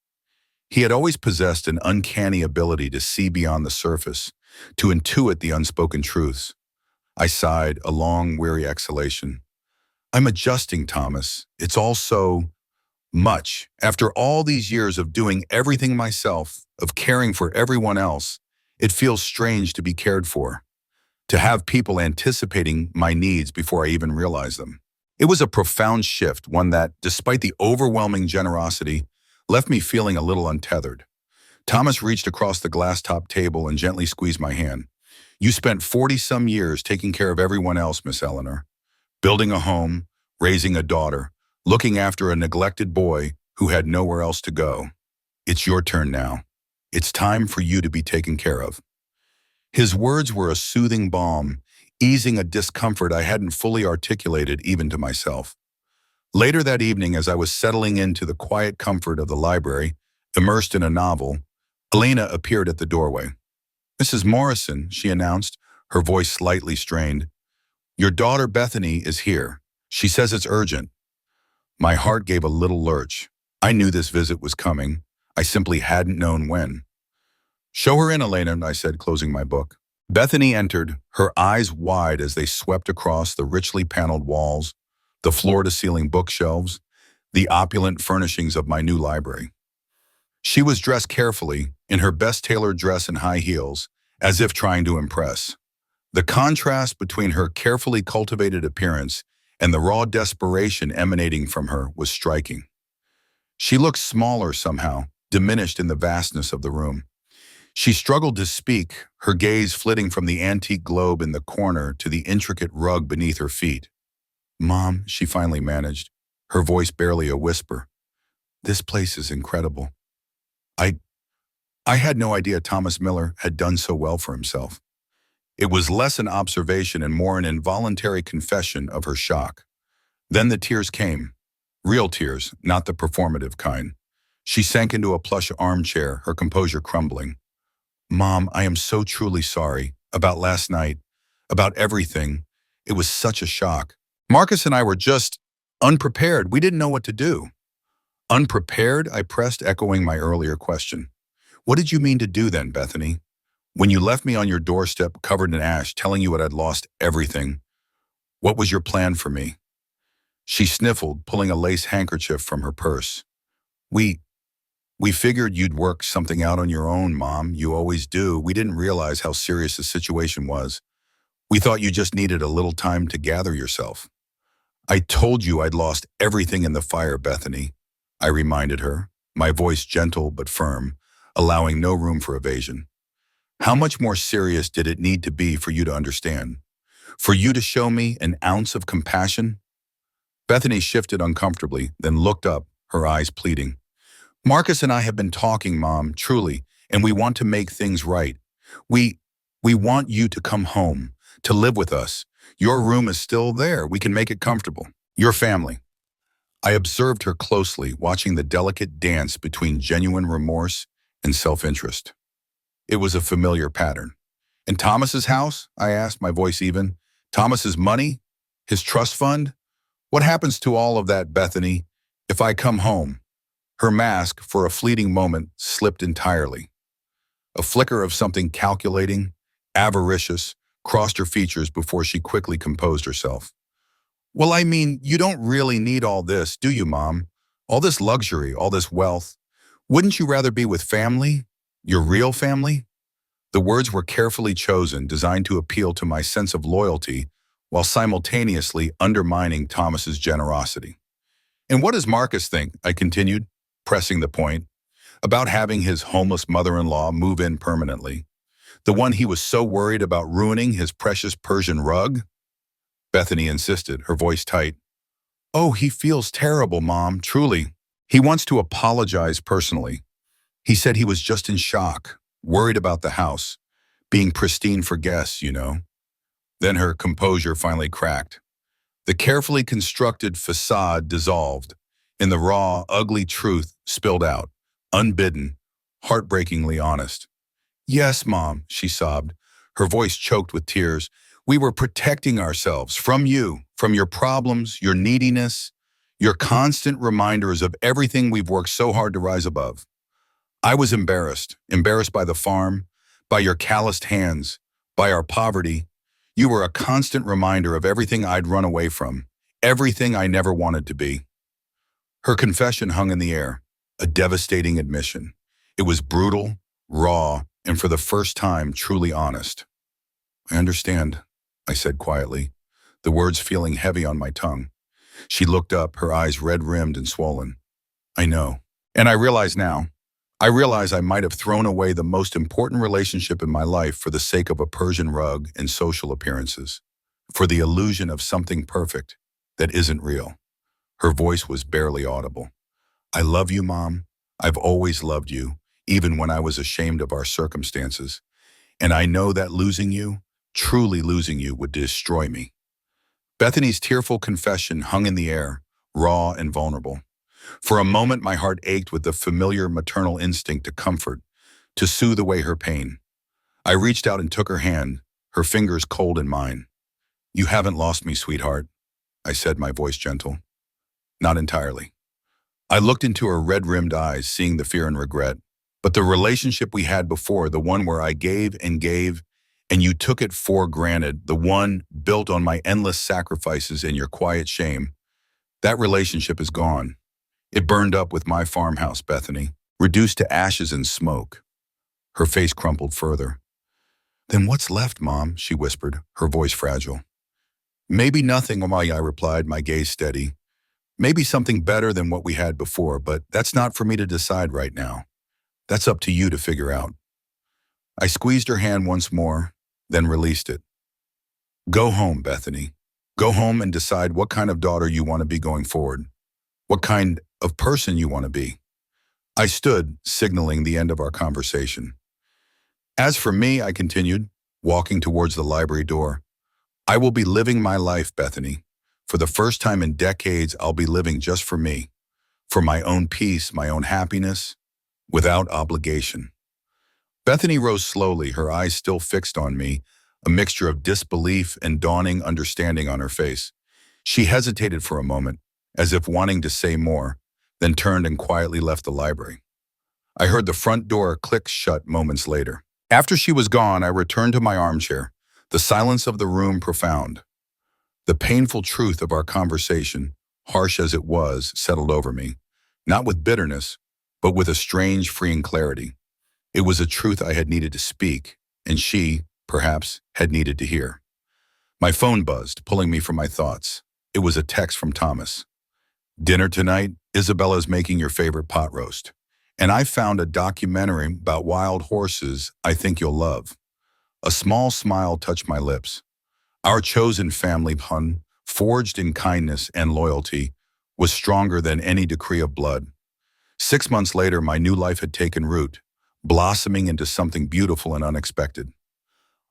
He had always possessed an uncanny ability to see beyond the surface, to intuit the unspoken truths. I sighed, a long, weary exhalation. "I'm adjusting, Thomas. It's all so much. After all these years of doing everything myself, of caring for everyone else, it feels strange to be cared for, to have people anticipating my needs before I even realize them." It was a profound shift, one that, despite the overwhelming generosity, left me feeling a little untethered. Thomas reached across the glass-topped table and gently squeezed my hand. "You spent 40-some years taking care of everyone else, Miss Eleanor. Building a home, raising a daughter, looking after a neglected boy who had nowhere else to go. It's your turn now. It's time for you to be taken care of." His words were a soothing balm, easing a discomfort I hadn't fully articulated even to myself. Later that evening, as I was settling into the quiet comfort of the library, immersed in a novel, Elena appeared at the doorway. "Mrs. Morrison," she announced, her voice slightly strained, "your daughter Bethany is here. She says it's urgent." My heart gave a little lurch. I knew this visit was coming. I simply hadn't known when. "Show her in, Elena," I said, closing my book. Bethany entered, her eyes wide as they swept across the richly paneled walls, the floor-to-ceiling bookshelves, the opulent furnishings of my new library. She was dressed carefully, in her best tailored dress and high heels, as if trying to impress. The contrast between her carefully cultivated appearance and the raw desperation emanating from her was striking. She looked smaller somehow, diminished in the vastness of the room. She struggled to speak, her gaze flitting from the antique globe in the corner to the intricate rug beneath her feet. "Mom," she finally managed, her voice barely a whisper, "this place is incredible. I had no idea Thomas Miller had done so well for himself." It was less an observation and more an involuntary confession of her shock. Then the tears came. Real tears, not the performative kind. She sank into a plush armchair, her composure crumbling. Mom, I am so truly sorry about last night, about everything. It was such a shock. Marcus and I were just unprepared. We didn't know what to do. Unprepared? I pressed, echoing my earlier question. What did you mean to do then, Bethany? When you left me on your doorstep covered in ash, telling you I'd lost everything, what was your plan for me? She sniffled, pulling a lace handkerchief from her purse. We figured you'd work something out on your own, Mom. You always do. We didn't realize how serious the situation was. We thought you just needed a little time to gather yourself. I told you I'd lost everything in the fire, Bethany. I reminded her, my voice gentle but firm, allowing no room for evasion. How much more serious did it need to be for you to understand? For you to show me an ounce of compassion? Bethany shifted uncomfortably, then looked up, her eyes pleading. Marcus and I have been talking, Mom, truly, and we want to make things right. We want you to come home, to live with us. Your room is still there. We can make it comfortable. Your family. I observed her closely, watching the delicate dance between genuine remorse and self-interest. It was a familiar pattern. In Thomas's house? I asked, my voice even. Thomas's money? His trust fund? What happens to all of that, Bethany, if I come home? Her mask, for a fleeting moment, slipped entirely. A flicker of something calculating, avaricious, crossed her features before she quickly composed herself. Well, I mean, you don't really need all this, do you, Mom? All this luxury, all this wealth. Wouldn't you rather be with family? Your real family? The words were carefully chosen, designed to appeal to my sense of loyalty, while simultaneously undermining Thomas's generosity. And what does Marcus think? I continued, pressing the point, about having his homeless mother-in-law move in permanently. The one he was so worried about ruining his precious Persian rug? Bethany insisted, her voice tight. Oh, he feels terrible, Mom, truly. He wants to apologize personally. He said he was just in shock, worried about the house, being pristine for guests, you know. Then her composure finally cracked. The carefully constructed facade dissolved, and the raw, ugly truth spilled out, unbidden, heartbreakingly honest. Yes, Mom, she sobbed, her voice choked with tears. We were protecting ourselves from you, from your problems, your neediness, your constant reminders of everything we've worked so hard to rise above. I was embarrassed by the farm, by your calloused hands, by our poverty. You were a constant reminder of everything I'd run away from, everything I never wanted to be. Her confession hung in the air, a devastating admission. It was brutal, raw, and for the first time, truly honest. I understand, I said quietly, the words feeling heavy on my tongue. She looked up, her eyes red-rimmed and swollen. I know. And I realize now. I realize I might have thrown away the most important relationship in my life for the sake of a Persian rug and social appearances, for the illusion of something perfect that isn't real. Her voice was barely audible. I love you, Mom. I've always loved you, even when I was ashamed of our circumstances. And I know that losing you, truly losing you, would destroy me. Bethany's tearful confession hung in the air, raw and vulnerable. For a moment, my heart ached with the familiar maternal instinct to comfort, to soothe away her pain. I reached out and took her hand, her fingers cold in mine. You haven't lost me, sweetheart, I said, my voice gentle. Not entirely. I looked into her red-rimmed eyes, seeing the fear and regret. But the relationship we had before, the one where I gave, and you took it for granted, the one built on my endless sacrifices and your quiet shame, that relationship is gone. It burned up with my farmhouse, Bethany, reduced to ashes and smoke. Her face crumpled further. Then what's left, Mom? She whispered, her voice fragile. Maybe nothing, I replied, my gaze steady. Maybe something better than what we had before, but that's not for me to decide right now. That's up to you to figure out. I squeezed her hand once more, then released it. Go home, Bethany. Go home and decide what kind of daughter you want to be going forward. What kind of person you want to be. I stood, signaling the end of our conversation. As for me, I continued, walking towards the library door, I will be living my life, Bethany. For the first time in decades, I'll be living just for me. for my own peace, my own happiness, without obligation. Bethany rose slowly, her eyes still fixed on me, a mixture of disbelief and dawning understanding on her face. She hesitated for a moment, as if wanting to say more, then turned and quietly left the library. I heard the front door click shut moments later. After she was gone, I returned to my armchair, the silence of the room profound. The painful truth of our conversation, harsh as it was, settled over me, not with bitterness, but with a strange, freeing clarity. It was a truth I had needed to speak, and she, perhaps, had needed to hear. My phone buzzed, pulling me from my thoughts. It was a text from Thomas. "Dinner tonight? Isabella's making your favorite pot roast. And I found a documentary about wild horses I think you'll love." A small smile touched my lips. Our chosen family pun, forged in kindness and loyalty, was stronger than any decree of blood. 6 months later, my new life had taken root, blossoming into something beautiful and unexpected.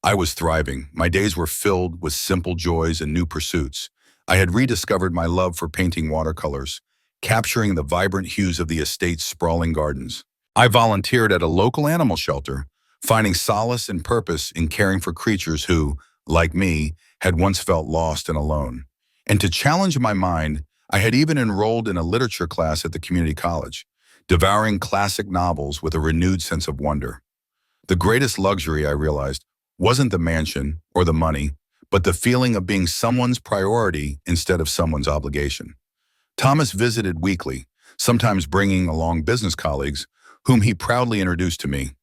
I was thriving. My days were filled with simple joys and new pursuits. I had rediscovered my love for painting watercolors, capturing the vibrant hues of the estate's sprawling gardens. I volunteered at a local animal shelter, finding solace and purpose in caring for creatures who, like me, had once felt lost and alone. And to challenge my mind, I had even enrolled in a literature class at the community college, devouring classic novels with a renewed sense of wonder. The greatest luxury, I realized, wasn't the mansion or the money, but the feeling of being someone's priority instead of someone's obligation. Thomas visited weekly, sometimes bringing along business colleagues, whom he proudly introduced to me.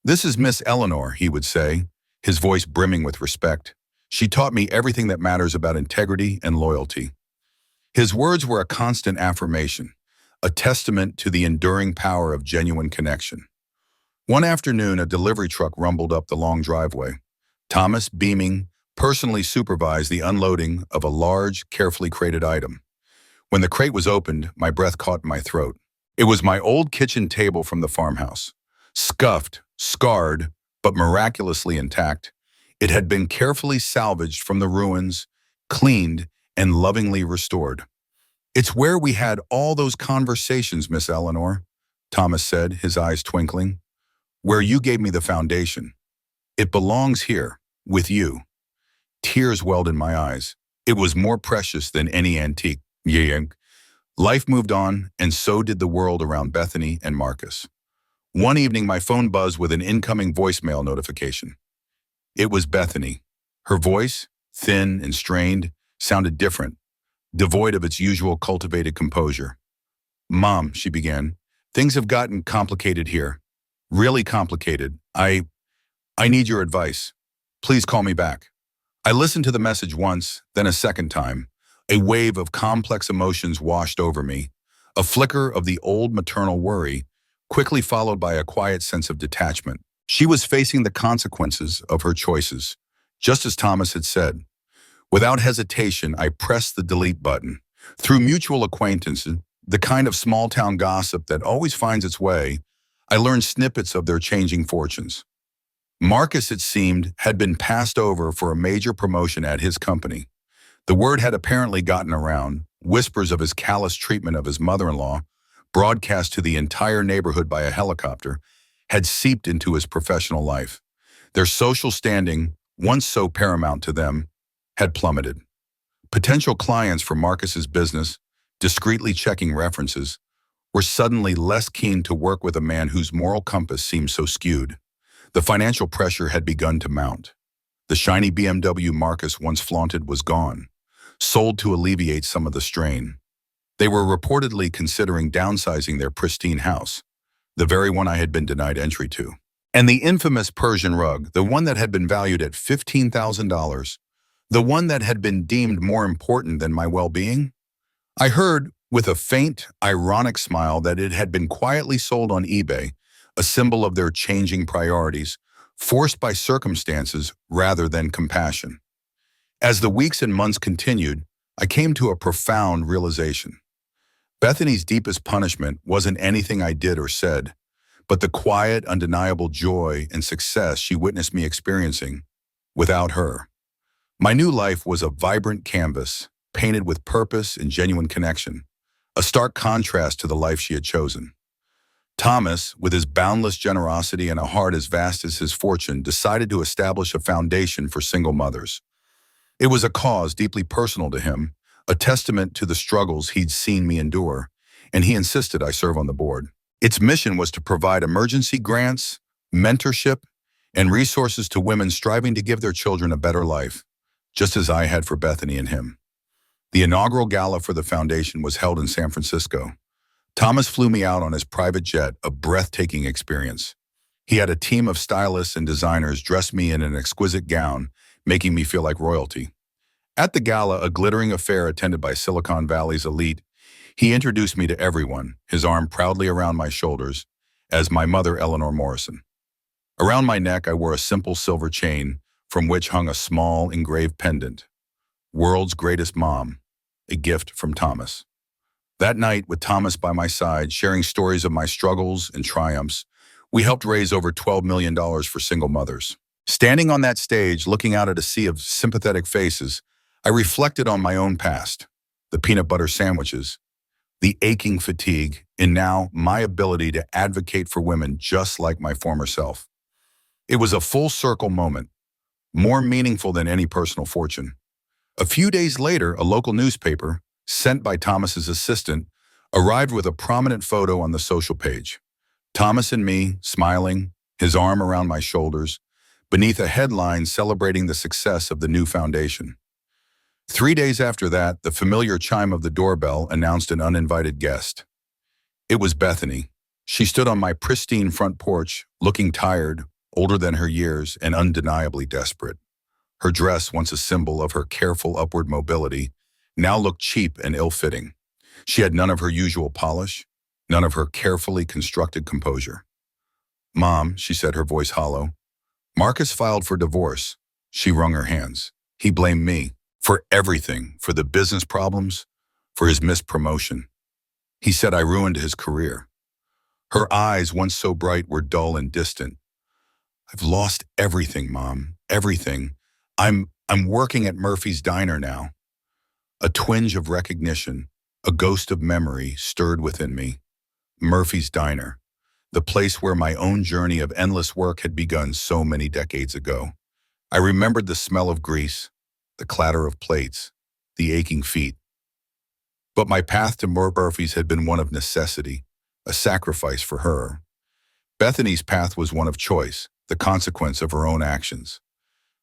"This is Miss Eleanor," he would say, his voice brimming with respect. "She taught me everything that matters about integrity and loyalty." His words were a constant affirmation, a testament to the enduring power of genuine connection. One afternoon, a delivery truck rumbled up the long driveway. Thomas, beaming, personally supervised the unloading of a large, carefully crated item. When the crate was opened, my breath caught in my throat. It was my old kitchen table from the farmhouse. Scuffed, scarred, but miraculously intact, it had been carefully salvaged from the ruins, cleaned, and lovingly restored. "It's where we had all those conversations, Miss Eleanor," Thomas said, his eyes twinkling. "Where you gave me the foundation. It belongs here, with you." Tears welled in my eyes. It was more precious than any antique. Life moved on, and so did the world around Bethany and Marcus. One evening, my phone buzzed with an incoming voicemail notification. It was Bethany. Her voice, thin and strained, sounded different, devoid of its usual cultivated composure. "Mom," she began, "things have gotten complicated here. Really complicated. I need your advice. Please call me back." I listened to the message once, then a second time. A wave of complex emotions washed over me, a flicker of the old maternal worry, quickly followed by a quiet sense of detachment. She was facing the consequences of her choices, just as Thomas had said. Without hesitation, I pressed the delete button. Through mutual acquaintances, the kind of small-town gossip that always finds its way, I learned snippets of their changing fortunes. Marcus, it seemed, had been passed over for a major promotion at his company. The word had apparently gotten around, whispers of his callous treatment of his mother-in-law, broadcast to the entire neighborhood by a helicopter, had seeped into his professional life. Their social standing, once so paramount to them, had plummeted. Potential clients for Marcus's business, discreetly checking references, were suddenly less keen to work with a man whose moral compass seemed so skewed. The financial pressure had begun to mount. The shiny BMW Marcus once flaunted was gone, sold to alleviate some of the strain. They were reportedly considering downsizing their pristine house, the very one I had been denied entry to. And the infamous Persian rug, the one that had been valued at $15,000, the one that had been deemed more important than my well-being? I heard, with a faint, ironic smile, that it had been quietly sold on eBay, a symbol of their changing priorities, forced by circumstances rather than compassion. As the weeks and months continued, I came to a profound realization. Bethany's deepest punishment wasn't anything I did or said, but the quiet, undeniable joy and success she witnessed me experiencing without her. My new life was a vibrant canvas, painted with purpose and genuine connection. a stark contrast to the life she had chosen. Thomas, with his boundless generosity and a heart as vast as his fortune, decided to establish a foundation for single mothers. It was a cause deeply personal to him, a testament to the struggles he'd seen me endure, and he insisted I serve on the board. Its mission was to provide emergency grants, mentorship, and resources to women striving to give their children a better life, just as I had for Bethany and him. The inaugural gala for the foundation was held in San Francisco. Thomas flew me out on his private jet, a breathtaking experience. He had a team of stylists and designers dress me in an exquisite gown, making me feel like royalty. At the gala, a glittering affair attended by Silicon Valley's elite, he introduced me to everyone, his arm proudly around my shoulders, as my mother, Ada Morrison. Around my neck, I wore a simple silver chain from which hung a small engraved pendant. World's greatest mom, a gift from Thomas. That night, with Thomas by my side, sharing stories of my struggles and triumphs, we helped raise over $12 million for single mothers. Standing on that stage, looking out at a sea of sympathetic faces, I reflected on my own past, the peanut butter sandwiches, the aching fatigue, and now my ability to advocate for women just like my former self. It was a full circle moment, more meaningful than any personal fortune. A few days later, a local newspaper, sent by Thomas's assistant, arrived with a prominent photo on the social page. Thomas and me, smiling, his arm around my shoulders, beneath a headline celebrating the success of the new foundation. 3 days after that, the familiar chime of the doorbell announced an uninvited guest. It was Bethany. She stood on my pristine front porch, looking tired, older than her years, and undeniably desperate. Her dress, once a symbol of her careful upward mobility, now looked cheap and ill-fitting. She had none of her usual polish, none of her carefully constructed composure. "Mom," she said, her voice hollow. "Marcus filed for divorce." She wrung her hands. He blamed me for everything, for the business problems, for his missed promotion. He said I ruined his career. Her eyes, once so bright, were dull and distant. "I've lost everything, Mom, everything. I'm working at Murphy's Diner now." A twinge of recognition, a ghost of memory stirred within me. Murphy's Diner, the place where my own journey of endless work had begun so many decades ago. I remembered the smell of grease, the clatter of plates, the aching feet. But my path to Murphy's had been one of necessity, a sacrifice for her. Bethany's path was one of choice, the consequence of her own actions.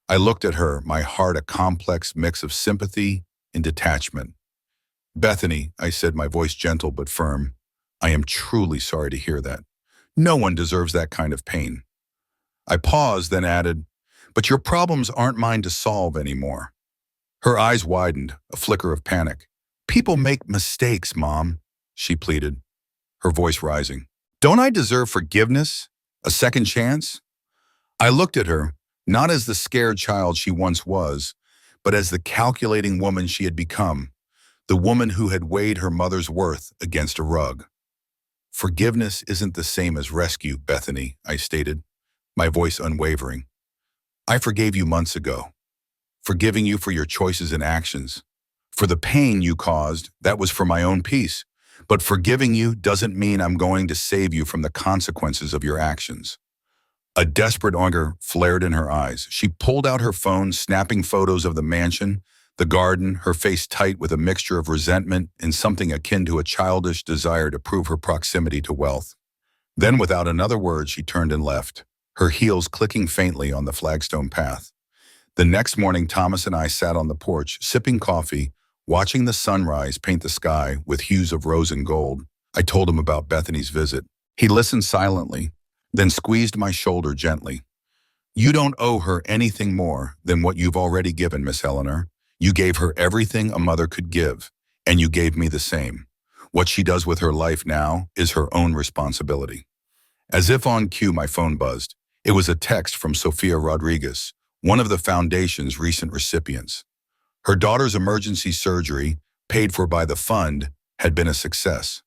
I looked at her, my heart a complex mix of sympathy and detachment. "Bethany," I said, my voice gentle but firm, "I am truly sorry to hear that. No one deserves that kind of pain." I paused, then added, "But your problems aren't mine to solve anymore." Her eyes widened, a flicker of panic. "People make mistakes, Mom," she pleaded, her voice rising. "Don't I deserve forgiveness? A second chance?" I looked at her, not as the scared child she once was, but as the calculating woman she had become, the woman who had weighed her mother's worth against a rug. "Forgiveness isn't the same as rescue, Bethany," I stated, my voice unwavering. "I forgave you months ago. Forgiving you for your choices and actions. For the pain you caused, that was for my own peace. But forgiving you doesn't mean I'm going to save you from the consequences of your actions." A desperate anger flared in her eyes. She pulled out her phone, snapping photos of the mansion, the garden, her face tight with a mixture of resentment and something akin to a childish desire to prove her proximity to wealth. Then, without another word, she turned and left, her heels clicking faintly on the flagstone path. The next morning, Thomas and I sat on the porch, sipping coffee, watching the sunrise paint the sky with hues of rose and gold. I told him about Bethany's visit. He listened silently, then squeezed my shoulder gently. "You don't owe her anything more than what you've already given, Miss Eleanor. You gave her everything a mother could give, and you gave me the same. What she does with her life now is her own responsibility." As if on cue, my phone buzzed. It was a text from Sofia Rodriguez, one of the foundation's recent recipients. Her daughter's emergency surgery, paid for by the fund, had been a success.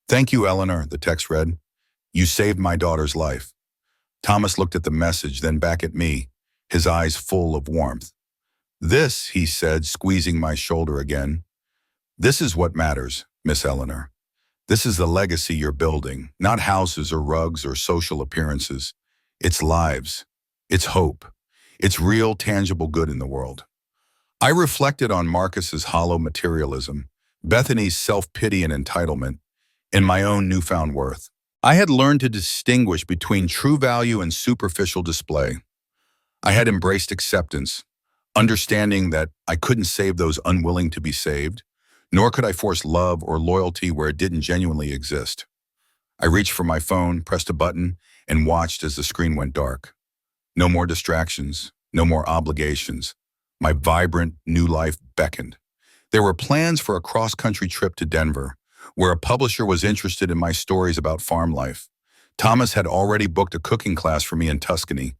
"Thank you, Eleanor," the text read. "You saved my daughter's life." Thomas looked at the message, then back at me, his eyes full of warmth. "This," he said, squeezing my shoulder again, This is what matters, Miss Eleanor. This is the legacy you're building, not houses or rugs or social appearances. It's lives. It's hope. It's real, tangible good in the world. I reflected on Marcus's hollow materialism, Bethany's self-pity and entitlement, and my own newfound worth. I had learned to distinguish between true value and superficial display. I had embraced acceptance, understanding that I couldn't save those unwilling to be saved, nor could I force love or loyalty where it didn't genuinely exist. I reached for my phone, pressed a button, and watched as the screen went dark. No more distractions, no more obligations. My vibrant new life beckoned. There were plans for a cross-country trip to Denver, where a publisher was interested in my stories about farm life. Thomas had already booked a cooking class for me in Tuscany,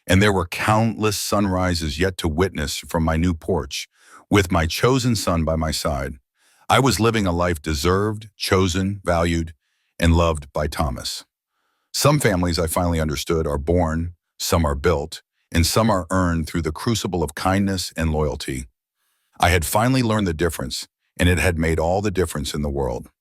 and there were countless sunrises yet to witness from my new porch, with my chosen son by my side. I was living a life deserved, chosen, valued, and loved by Thomas. Some families, I finally understood, are born, some are built, and some are earned through the crucible of kindness and loyalty. I had finally learned the difference, and it had made all the difference in the world.